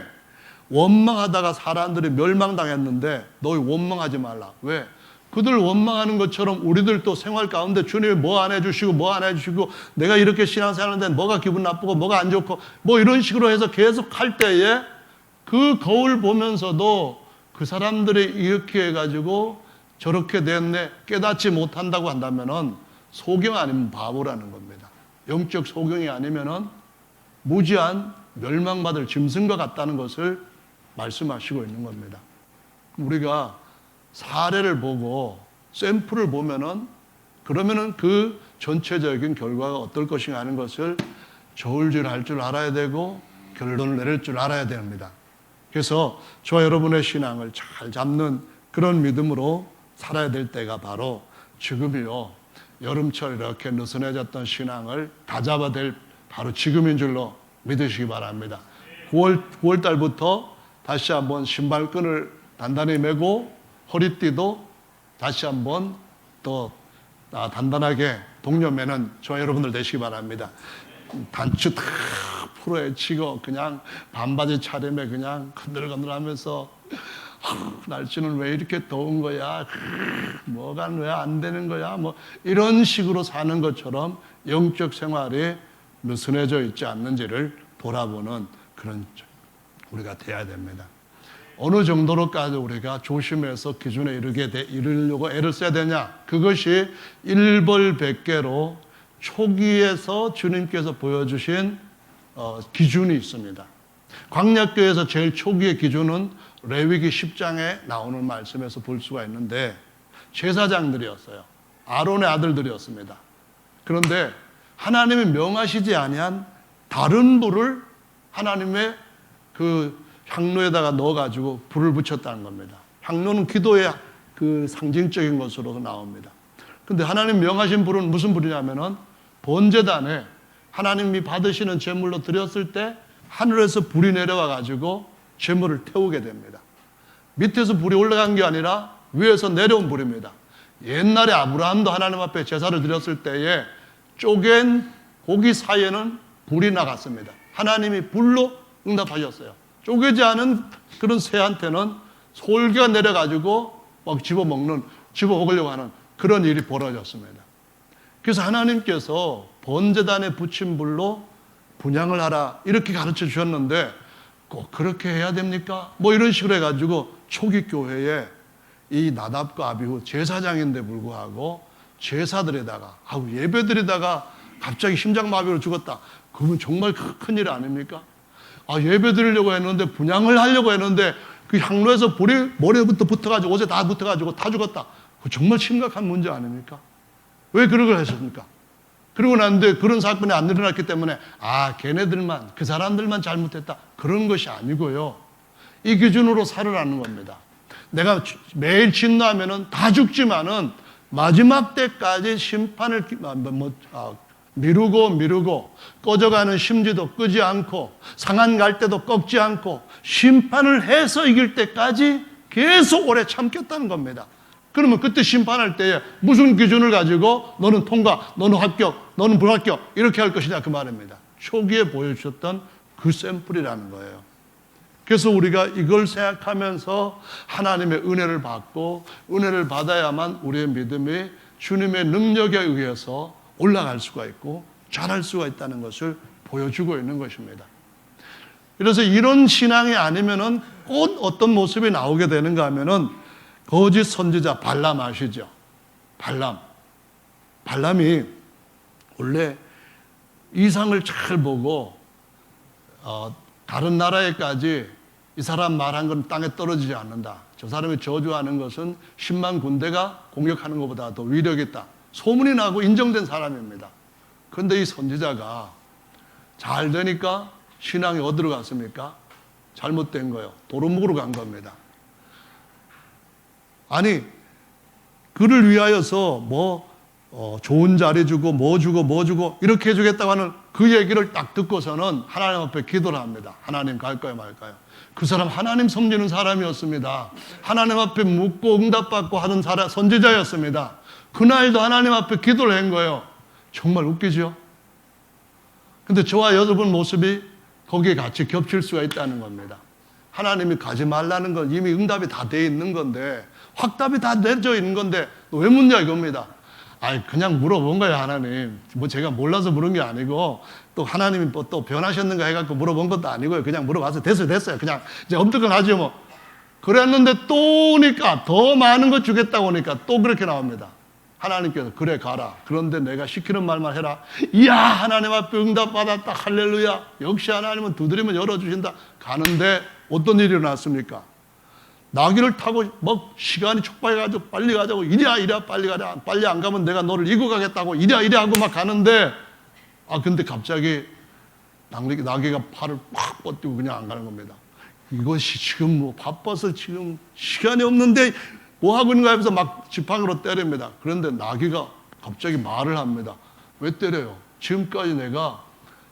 원망하다가 사람들이 멸망당했는데 너희 원망하지 말라. 왜? 그들 원망하는 것처럼 우리들도 생활 가운데 주님이 뭐 안 해주시고 뭐 안 해주시고 내가 이렇게 신앙생활하는데 뭐가 기분 나쁘고 뭐가 안 좋고 뭐 이런 식으로 해서 계속 할 때에 그 거울 보면서도 그 사람들이 이렇게 해가지고 저렇게 됐네 깨닫지 못한다고 한다면은 소경 아니면 바보라는 겁니다. 영적 소경이 아니면은 무지한 멸망받을 짐승과 같다는 것을 말씀하시고 있는 겁니다. 우리가 사례를 보고 샘플을 보면은 그러면은 그 전체적인 결과가 어떨 것인가 하는 것을 저울질할 줄 알아야 되고 결론을 내릴 줄 알아야 됩니다. 그래서 저와 여러분의 신앙을 잘 잡는 그런 믿음으로 살아야 될 때가 바로 지금이요. 여름철 이렇게 느슨해졌던 신앙을 다잡아야 될 바로 지금인 줄로 믿으시기 바랍니다. 9월 달부터 다시 한번 신발끈을 단단히 매고 허리띠도 다시 한번 더 단단하게 동여매는 저와 여러분들 되시기 바랍니다. 단추 다 풀어헤치고 그냥 반바지 차림에 그냥 건들건들하면서 날씨는 왜 이렇게 더운 거야? 뭐가 왜 안 되는 거야? 뭐 이런 식으로 사는 것처럼 영적 생활이 느슨해져 있지 않는지를 돌아보는 그런 우리가 돼야 됩니다. 어느 정도로까지 우리가 조심해서 기준에 이르려고 애를 써야 되냐? 그것이 일벌백계로 초기에서 주님께서 보여주신 기준이 있습니다. 광야교회에서 제일 초기의 기준은 레위기 10장에 나오는 말씀에서 볼 수가 있는데 제사장들이었어요. 아론의 아들들이었습니다. 그런데 하나님이 명하시지 아니한 다른 불을 하나님의 그 향로에다가 넣어가지고 불을 붙였다는 겁니다. 향로는 기도의 그 상징적인 것으로 나옵니다. 그런데 하나님 명하신 불은 무슨 불이냐면은 번제단에 하나님이 받으시는 제물로 드렸을 때 하늘에서 불이 내려와 가지고 제물을 태우게 됩니다. 밑에서 불이 올라간 게 아니라 위에서 내려온 불입니다. 옛날에 아브라함도 하나님 앞에 제사를 드렸을 때에 쪼갠 고기 사이에는 불이 나갔습니다. 하나님이 불로 응답하셨어요. 쪼개지 않은 그런 새한테는 솔기가 내려가지고 막 집어먹으려고 하는 그런 일이 벌어졌습니다. 그래서 하나님께서 번제단에 붙인 불로 분향을 하라 이렇게 가르쳐 주셨는데 꼭 그렇게 해야 됩니까? 뭐 이런 식으로 해가지고 초기 교회에 이 나답과 아비후 제사장인데 불구하고 제사드리다가 예배드리다가 갑자기 심장마비로 죽었다. 그건 정말 큰일 아닙니까? 예배드리려고 했는데 분향을 하려고 했는데 그 향로에서 불이 머리부터 붙어가지고 옷에 다 붙어가지고 다 죽었다. 그거 정말 심각한 문제 아닙니까? 왜 그런 걸 하셨습니까? 그러고 났는데 그런 사건이 안 일어났기 때문에 걔네들만 그 사람들만 잘못했다 그런 것이 아니고요. 이 기준으로 살으라는 겁니다. 내가 매일 진노하면은 다 죽지만은 마지막 때까지 심판을 미루고 꺼져가는 심지도 끄지 않고 상한 갈 때도 꺾지 않고 심판을 해서 이길 때까지 계속 오래 참겠다는 겁니다. 그러면 그때 심판할 때에 무슨 기준을 가지고 너는 통과, 너는 합격, 너는 불합격 이렇게 할 것이냐 그 말입니다. 초기에 보여주셨던 그 샘플이라는 거예요. 그래서 우리가 이걸 생각하면서 하나님의 은혜를 받고 은혜를 받아야만 우리의 믿음이 주님의 능력에 의해서 올라갈 수가 있고 자랄 수가 있다는 것을 보여주고 있는 것입니다. 그래서 이런 신앙이 아니면은 꼭 어떤 모습이 나오게 되는가 하면은 거짓 선지자 발람 아시죠? 발람이 원래 이상을 잘 보고 다른 나라에까지 이 사람 말한 건 땅에 떨어지지 않는다. 저 사람이 저주하는 것은 10만 군대가 공격하는 것보다 더 위력이 있다. 소문이 나고 인정된 사람입니다. 그런데 이 선지자가 잘 되니까 신앙이 어디로 갔습니까? 잘못된 거예요. 도루묵으로 간 겁니다. 아니, 그를 위하여서 좋은 자리 주고 뭐 주고 이렇게 해주겠다고 하는 그 얘기를 딱 듣고서는 하나님 앞에 기도를 합니다. 하나님 갈까요 말까요? 그 사람 하나님 섬기는 사람이었습니다. 하나님 앞에 묻고 응답받고 하는 선지자였습니다. 그날도 하나님 앞에 기도를 한 거예요. 정말 웃기죠? 근데 저와 여러분 모습이 거기에 같이 겹칠 수가 있다는 겁니다. 하나님이 가지 말라는 건 이미 응답이 다 돼 있는 건데, 확답이 다 내져 있는 건데 왜 묻냐 이겁니다. 그냥 물어본 거예요. 하나님 제가 몰라서 물은 게 아니고 또 하나님이 또 변하셨는가 해갖고 물어본 것도 아니고요. 그냥 물어봐서 됐어요. 그냥 이제 엄두가 나죠 뭐. 그랬는데 또 오니까 더 많은 거 주겠다고 오니까 또 그렇게 나옵니다. 하나님께서 그래 가라. 그런데 내가 시키는 말만 해라. 이야, 하나님 앞에 응답받았다. 할렐루야. 역시 하나님은 두드리면 열어주신다. 가는데 어떤 일이 일어났습니까? 나귀를 타고 시간이 촉박해가지고 빨리 가자고 이랴 빨리 가자. 빨리 안 가면 내가 너를 이고 가겠다고 이랴 하고 막 가는데 근데 갑자기 나귀가 팔을 팍 뻗고 그냥 안 가는 겁니다. 이것이 지금 바빠서 지금 시간이 없는데 뭐 하고 있는가 하면서 막 지팡이로 때립니다. 그런데 나귀가 갑자기 말을 합니다. 왜 때려요? 지금까지 내가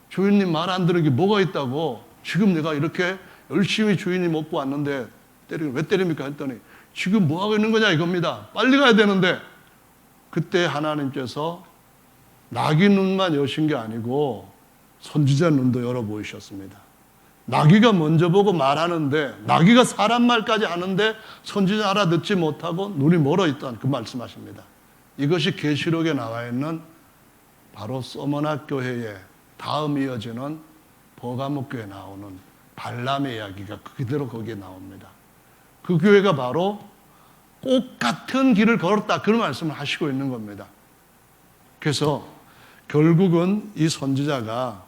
주인님 말 안 들은 게 뭐가 있다고 지금 내가 이렇게 열심히 주인이 먹고 왔는데 왜 때립니까? 했더니 지금 뭐 하고 있는 거냐 이겁니다. 빨리 가야 되는데 그때 하나님께서 나귀 눈만 여신 게 아니고 선지자 눈도 열어 보이셨습니다. 나귀가 먼저 보고 말하는데 나귀가 사람 말까지 하는데 선지자 알아듣지 못하고 눈이 멀어 있다는 그 말씀하십니다. 이것이 계시록에 나와 있는 바로 서머나 교회의 다음 이어지는 버가목 교회에 나오는 발람의 이야기가 그대로 거기에 나옵니다. 그 교회가 바로 똑같은 길을 걸었다. 그런 말씀을 하시고 있는 겁니다. 그래서 결국은 이 선지자가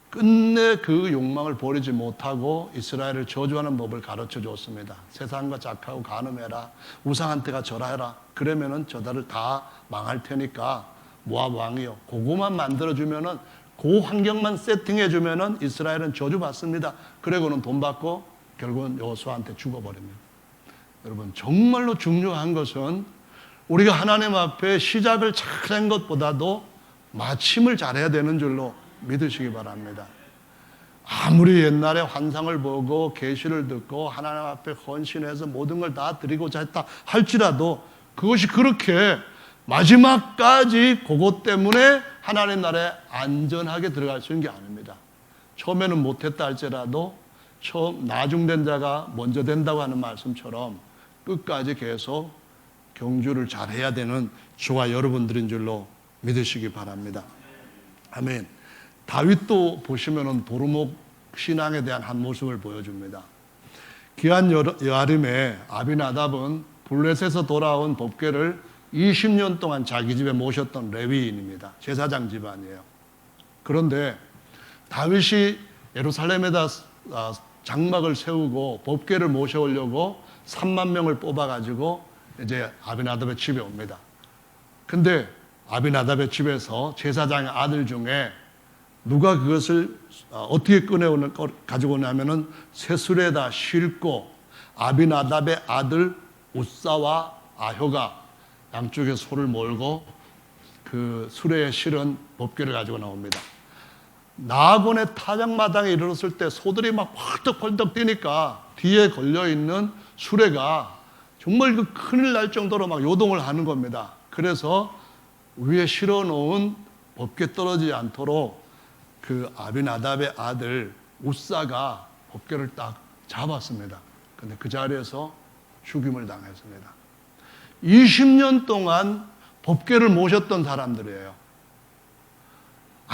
끝내 그 욕망을 버리지 못하고 이스라엘을 저주하는 법을 가르쳐 줬습니다. 세상과 작하고 간음해라. 우상한테가 절하해라. 그러면은 저들을 다 망할 테니까 모압 왕이요. 그거만 만들어주면은 그 환경만 세팅해주면은 이스라엘은 저주받습니다. 그러고는 돈 받고 결국은 여호수아한테 죽어버립니다. 여러분 정말로 중요한 것은 우리가 하나님 앞에 시작을 잘한 것보다도 마침을 잘해야 되는 줄로 믿으시기 바랍니다. 아무리 옛날에 환상을 보고 계시를 듣고 하나님 앞에 헌신해서 모든 걸 다 드리고자 했다 할지라도 그것이 그렇게 마지막까지 그것 때문에 하나님 나라에 안전하게 들어갈 수 있는 게 아닙니다. 처음에는 못했다 할지라도 나중된 자가 먼저 된다고 하는 말씀처럼 끝까지 계속 경주를 잘해야 되는 저와 여러분들인 줄로 믿으시기 바랍니다. 아멘. 다윗도 보시면은 도루묵 신앙에 대한 한 모습을 보여줍니다. 기한 여아림에 아비나답은 블레셋에서 돌아온 법궤를 20년 동안 자기 집에 모셨던 레위인입니다. 제사장 집안이에요. 그런데 다윗이 예루살렘에다 장막을 세우고 법궤를 모셔오려고 3만 명을 뽑아가지고 이제 아비나답의 집에 옵니다. 근데 아비나답의 집에서 제사장의 아들 중에 누가 그것을 어떻게 가지고 오냐면은 쇠술에다 싣고 아비나답의 아들 우사와 아효가 양쪽에 소를 몰고 그 수레에 실은 법궤를 가지고 나옵니다. 나아곤의 타작마당에 이르렀을 때 소들이 막 펄떡펄떡 뛰니까 뒤에 걸려있는 수레가 정말 그 큰일 날 정도로 막 요동을 하는 겁니다. 그래서 위에 실어놓은 법궤 떨어지지 않도록 그 아비나답의 아들 우사가 법궤를 딱 잡았습니다. 근데 그 자리에서 죽임을 당했습니다. 20년 동안 법궤를 모셨던 사람들이에요.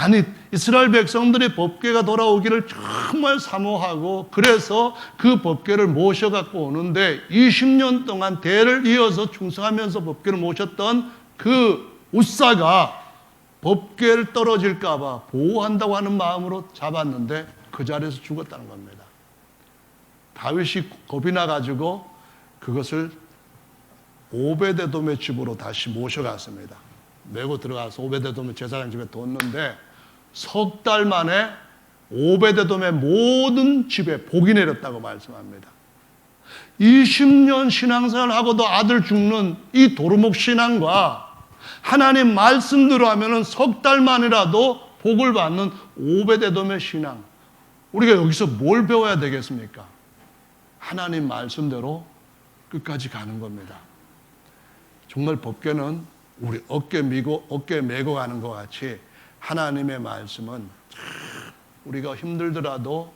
아니, 이스라엘 백성들이 법궤가 돌아오기를 정말 사모하고 그래서 그 법궤를 모셔갖고 오는데 20년 동안 대를 이어서 충성하면서 법궤를 모셨던 그 웃사가 법궤를 떨어질까 봐 보호한다고 하는 마음으로 잡았는데 그 자리에서 죽었다는 겁니다. 다윗이 겁이 나가지고 그것을 오베데돔의 집으로 다시 모셔갔습니다. 메고 들어가서 오베데돔의 제사장 집에 뒀는데 석 달 만에 오베데돔의 모든 집에 복이 내렸다고 말씀합니다. 20년 신앙생활하고도 아들 죽는 이 도루묵 신앙과 하나님 말씀대로 하면은 석 달 만이라도 복을 받는 오베데돔의 신앙, 우리가 여기서 뭘 배워야 되겠습니까? 하나님 말씀대로 끝까지 가는 겁니다. 정말 법궤는 우리 어깨 메고 가는 것 같이 하나님의 말씀은 우리가 힘들더라도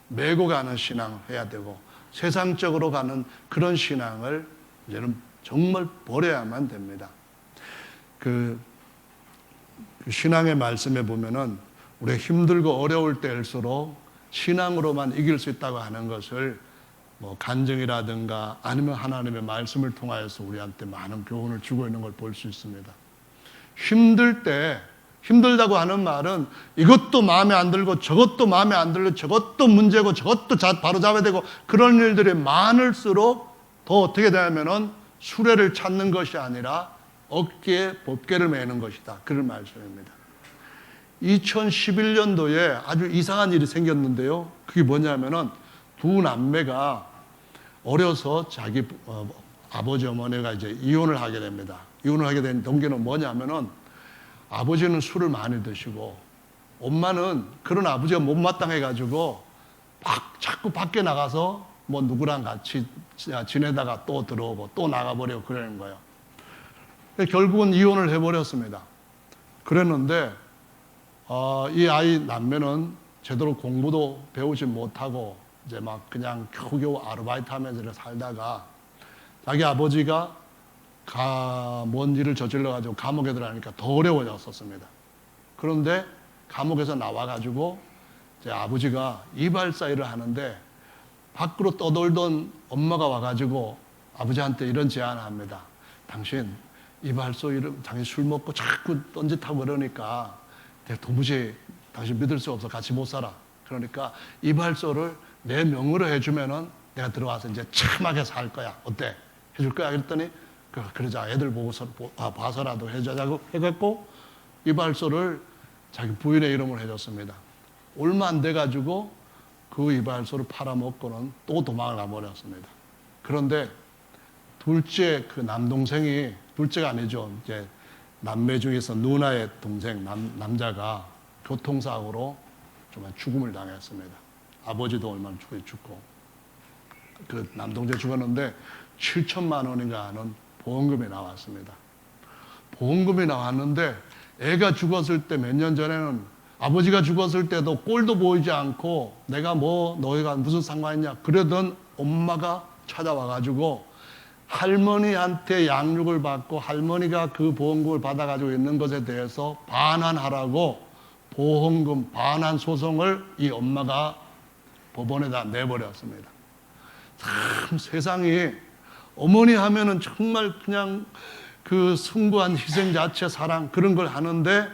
메고 가는 신앙을 해야 되고 세상적으로 가는 그런 신앙을 이제는 정말 버려야만 됩니다. 그 신앙의 말씀에 보면은 우리가 힘들고 어려울 때일수록 신앙으로만 이길 수 있다고 하는 것을 뭐 간증이라든가 아니면 하나님의 말씀을 통하여서 우리한테 많은 교훈을 주고 있는 걸 볼 수 있습니다. 힘들 때, 힘들다고 하는 말은 이것도 마음에 안 들고 저것도 마음에 안 들고 저것도 문제고 저것도 바로 잡아야 되고 그런 일들이 많을수록 더 어떻게 되냐면은 수레를 찾는 것이 아니라 어깨에 법궤를 매는 것이다. 그런 말씀입니다. 2011년도에 아주 이상한 일이 생겼는데요. 그게 뭐냐면은 두 남매가 어려서 자기 아버지 어머니가 이제 이혼을 하게 됩니다. 이혼을 하게 된 동기는 뭐냐면은 아버지는 술을 많이 드시고 엄마는 그런 아버지가 못마땅해가지고 자꾸 밖에 나가서 뭐 누구랑 같이 지내다가 또 들어오고 또 나가버리고 그러는 거예요. 결국은 이혼을 해버렸습니다. 그랬는데 이 아이 남매는 제대로 공부도 배우지 못하고 이제 막 그냥 겨우겨우 아르바이트 하면서 살다가 자기 아버지가 뭔 일을 저질러가지고 감옥에 들어가니까 더 어려워졌었습니다. 그런데 감옥에서 나와가지고 제 아버지가 이발사 일을 하는데 밖으로 떠돌던 엄마가 와가지고 아버지한테 이런 제안을 합니다. 당신 이발소 일을 당신 술 먹고 자꾸 딴짓하고 그러니까 내가 도무지 당신 믿을 수 없어. 같이 못 살아. 그러니까 이발소를 내 명의로 해주면은 내가 들어와서 이제 참하게 살 거야. 어때? 해줄 거야? 그랬더니 그러자 애들 봐서라도 해주자고 해갖고 이발소를 자기 부인의 이름으로 해줬습니다. 얼마 안 돼가지고 그 이발소를 팔아먹고는 또 도망을 가버렸습니다. 그런데 둘째 그 남동생이 둘째가 아니죠. 이제 남매 중에서 누나의 동생 남자가 교통사고로 정말 죽음을 당했습니다. 아버지도 얼마 전에 죽고 그 남동생 죽었는데 7천만 원인가 하는 보험금이 나왔습니다. 보험금이 나왔는데 애가 죽었을 때 몇 년 전에는 아버지가 죽었을 때도 꼴도 보이지 않고 내가 뭐 너희가 무슨 상관이냐 그러던 엄마가 찾아와가지고 할머니한테 양육을 받고 할머니가 그 보험금을 받아가지고 있는 것에 대해서 반환하라고 보험금 반환 소송을 이 엄마가 법원에다 내버렸습니다. 참 세상이 어머니 하면은 정말 그냥 그 숭고한 희생 자체 사랑 그런 걸 하는데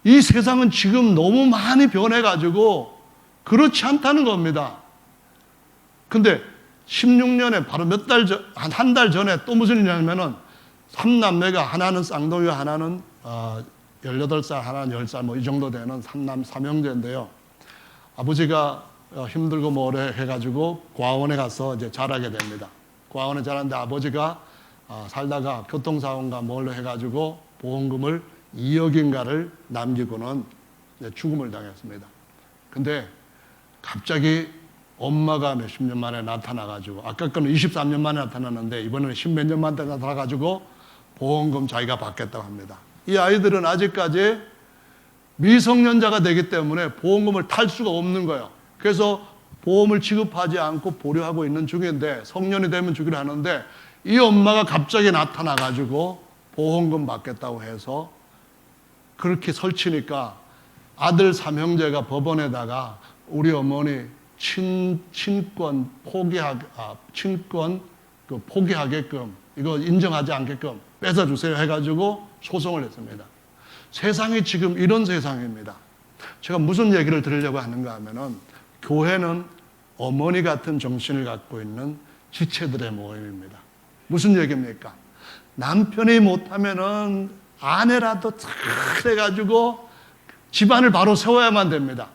이 세상은 지금 너무 많이 변해가지고 그렇지 않다는 겁니다. 근데 16년에 바로 한 달 전에 또 무슨 일이냐면은 3남매가 하나는 쌍둥이고 하나는 18살, 하나는 10살 뭐 이 정도 되는 3남 3형제인데요. 아버지가 힘들고 뭐래 해가지고 고아원에 가서 이제 자라게 됩니다. 고아원에 자랐는데 아버지가 살다가 교통사고인가 뭘로 해가지고 보험금을 2억인가를 남기고는 이제 죽음을 당했습니다. 근데 갑자기 엄마가 몇십 년 만에 나타나가지고 아까 거는 23년 만에 나타났는데 이번에는 10몇 년 만에 나타나가지고 보험금 자기가 받겠다고 합니다. 이 아이들은 아직까지 미성년자가 되기 때문에 보험금을 탈 수가 없는 거예요. 그래서 보험을 지급하지 않고 보류하고 있는 중인데 성년이 되면 주기로 하는데 이 엄마가 갑자기 나타나가지고 보험금 받겠다고 해서 그렇게 설치니까 아들 삼형제가 법원에다가 우리 어머니 친권 포기하게끔 이거 인정하지 않게끔 뺏어주세요 해가지고 소송을 했습니다. 세상이 지금 이런 세상입니다. 제가 무슨 얘기를 들으려고 하는가 하면은 교회는 어머니 같은 정신을 갖고 있는 지체들의 모임입니다. 무슨 얘기입니까? 남편이 못하면은 아내라도 탁 해가지고 집안을 바로 세워야만 됩니다.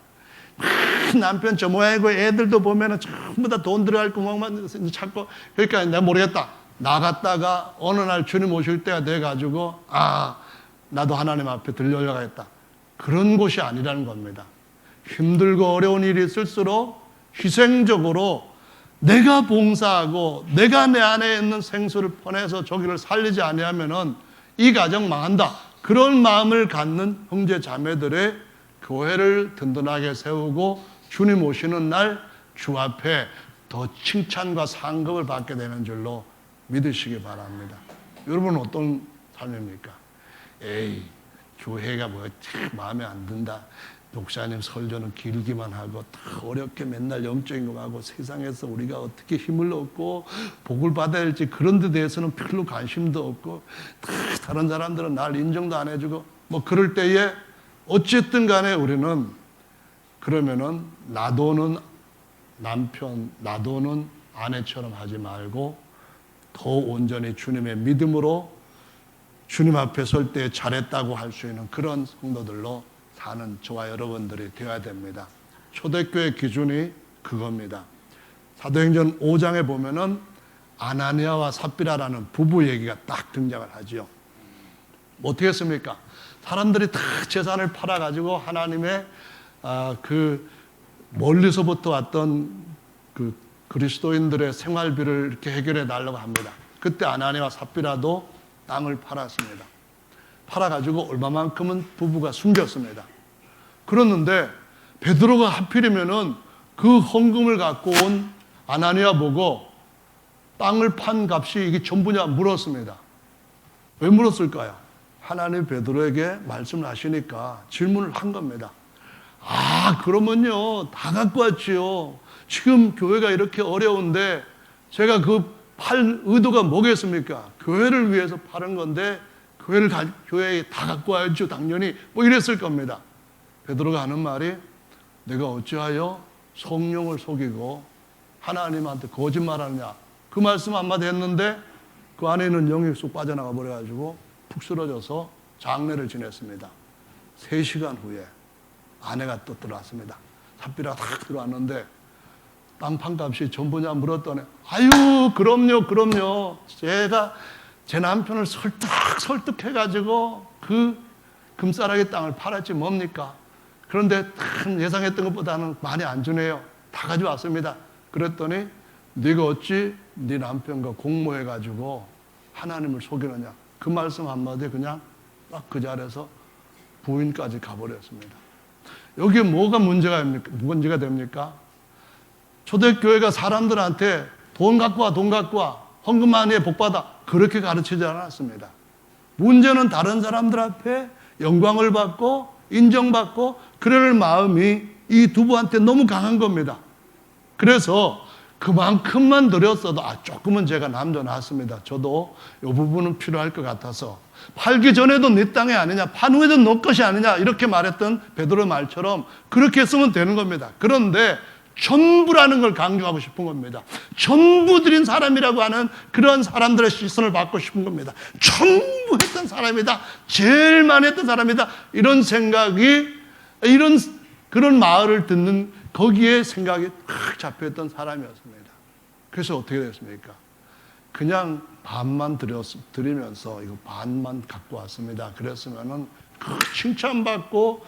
남편 저 모양이고 애들도 보면은 전부 다 돈 들어갈 구멍만 찾고, 그러니까 내가 모르겠다. 나갔다가 어느 날 주님 오실 때가 돼가지고 나도 하나님 앞에 들려가겠다. 그런 곳이 아니라는 겁니다. 힘들고 어려운 일이 있을수록 희생적으로 내가 봉사하고 내가 내 안에 있는 생수를 퍼내서 저기를 살리지 아니하면은 이 가정 망한다. 그런 마음을 갖는 형제 자매들의 교회를 든든하게 세우고 주님 오시는 날 주 앞에 더 칭찬과 상급을 받게 되는 줄로 믿으시기 바랍니다. 여러분은 어떤 삶입니까? 에이, 교회가 뭐 마음에 안 든다. 목사님 설교는 길기만 하고 다 어렵게 맨날 영적인 거 하고 세상에서 우리가 어떻게 힘을 얻고 복을 받아야 할지 그런 데 대해서는 별로 관심도 없고 다른 사람들은 날 인정도 안 해주고 뭐 그럴 때에 어쨌든 간에 우리는 그러면은 나도는 남편, 나도는 아내처럼 하지 말고 더 온전히 주님의 믿음으로 주님 앞에 설 때 잘했다고 할 수 있는 그런 성도들로 사는 저와 여러분들이 되어야 됩니다. 초대교회 기준이 그겁니다. 사도행전 5장에 보면은 아나니아와 삽비라라는 부부 얘기가 딱 등장을 하지요. 어떻게 했습니까? 사람들이 다 재산을 팔아가지고 하나님의 멀리서부터 왔던 그 그리스도인들의 생활비를 이렇게 해결해 달라고 합니다. 그때 아나니아와 삽비라도 땅을 팔았습니다. 팔아가지고 얼마만큼은 부부가 숨겼습니다. 그랬는데 베드로가 하필이면은 그 헌금을 갖고 온 아나니아 보고 땅을 판 값이 이게 전부냐 물었습니다. 왜 물었을까요? 하나님 베드로에게 말씀을 하시니까 질문을 한 겁니다. 그러면요 다 갖고 왔지요. 지금 교회가 이렇게 어려운데 제가 그 팔 의도가 뭐겠습니까? 교회를 위해서 파는 건데 교회에 다 갖고 와야죠 당연히 뭐 이랬을 겁니다. 베드로가 하는 말이 내가 어찌하여 성령을 속이고 하나님한테 거짓말하느냐 그 말씀 한마디 했는데 그 안에 있는 영이 쏙 빠져나가 버려가지고 푹 쓰러져서 장례를 지냈습니다. 3시간 후에 아내가 또 들어왔습니다. 삽비라가 탁 들어왔는데 땅 판값이 전부냐 물었더니 그럼요. 제가 제 남편을 설득해가지고 그 금싸라기 땅을 팔았지 뭡니까? 그런데 예상했던 것보다는 많이 안 주네요. 다 가져왔습니다. 그랬더니 네가 어찌 네 남편과 공모해가지고 하나님을 속이느냐. 그 말씀 한마디에 그냥 딱 그 자리에서 부인까지 가버렸습니다. 여기에 뭐가 문제가 됩니까? 초대교회가 사람들한테 돈 갖고 와 헌금 많이 해 복받아 그렇게 가르치지 않았습니다. 문제는 다른 사람들 앞에 영광을 받고 인정받고 그럴 마음이 이 두부한테 너무 강한 겁니다. 그래서 그만큼만 드렸어도 조금은 제가 남겨놨습니다. 저도 이 부분은 필요할 것 같아서 팔기 전에도 네 땅이 아니냐 판 후에도 너 것이 아니냐 이렇게 말했던 베드로의 말처럼 그렇게 했으면 되는 겁니다. 그런데 전부라는 걸 강조하고 싶은 겁니다. 전부 드린 사람이라고 하는 그런 사람들의 시선을 받고 싶은 겁니다. 전부 했던 사람이다. 제일 많이 했던 사람이다. 이런 생각이 그런 말을 듣는 거기에 생각이 탁 잡혀있던 사람이었습니다. 그래서 어떻게 됐습니까? 그냥 반만 드리면서 이거 반만 갖고 왔습니다. 그랬으면은 칭찬받고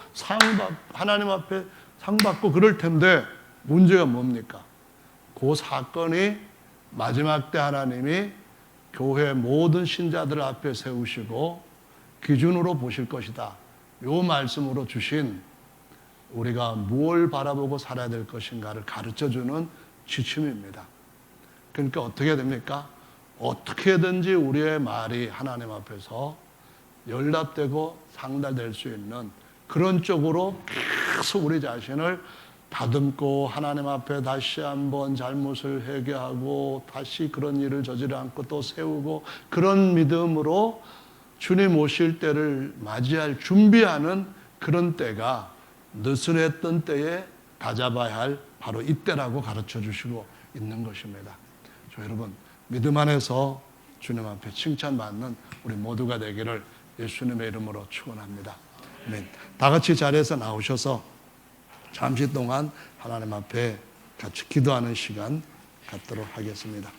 하나님 앞에 상 받고 그럴 텐데 문제가 뭡니까? 그 사건이 마지막 때 하나님이 교회 모든 신자들 앞에 세우시고 기준으로 보실 것이다. 이 말씀으로 주신 우리가 무엇을 바라보고 살아야 될 것인가를 가르쳐주는 지침입니다. 그러니까 어떻게 됩니까? 어떻게든지 우리의 말이 하나님 앞에서 연락되고 상달될 수 있는 그런 쪽으로 계속 우리 자신을 다듬고 하나님 앞에 다시 한번 잘못을 회개하고 다시 그런 일을 저지르지 않고 또 세우고 그런 믿음으로 주님 오실 때를 맞이할 준비하는 그런 때가 느슨했던 때에 다잡아야 할 바로 이때라고 가르쳐 주시고 있는 것입니다. 여러분, 믿음 안에서 주님 앞에 칭찬받는 우리 모두가 되기를 예수님의 이름으로 축원합니다. 아멘. 다 같이 자리에서 나오셔서 잠시 동안 하나님 앞에 같이 기도하는 시간 갖도록 하겠습니다.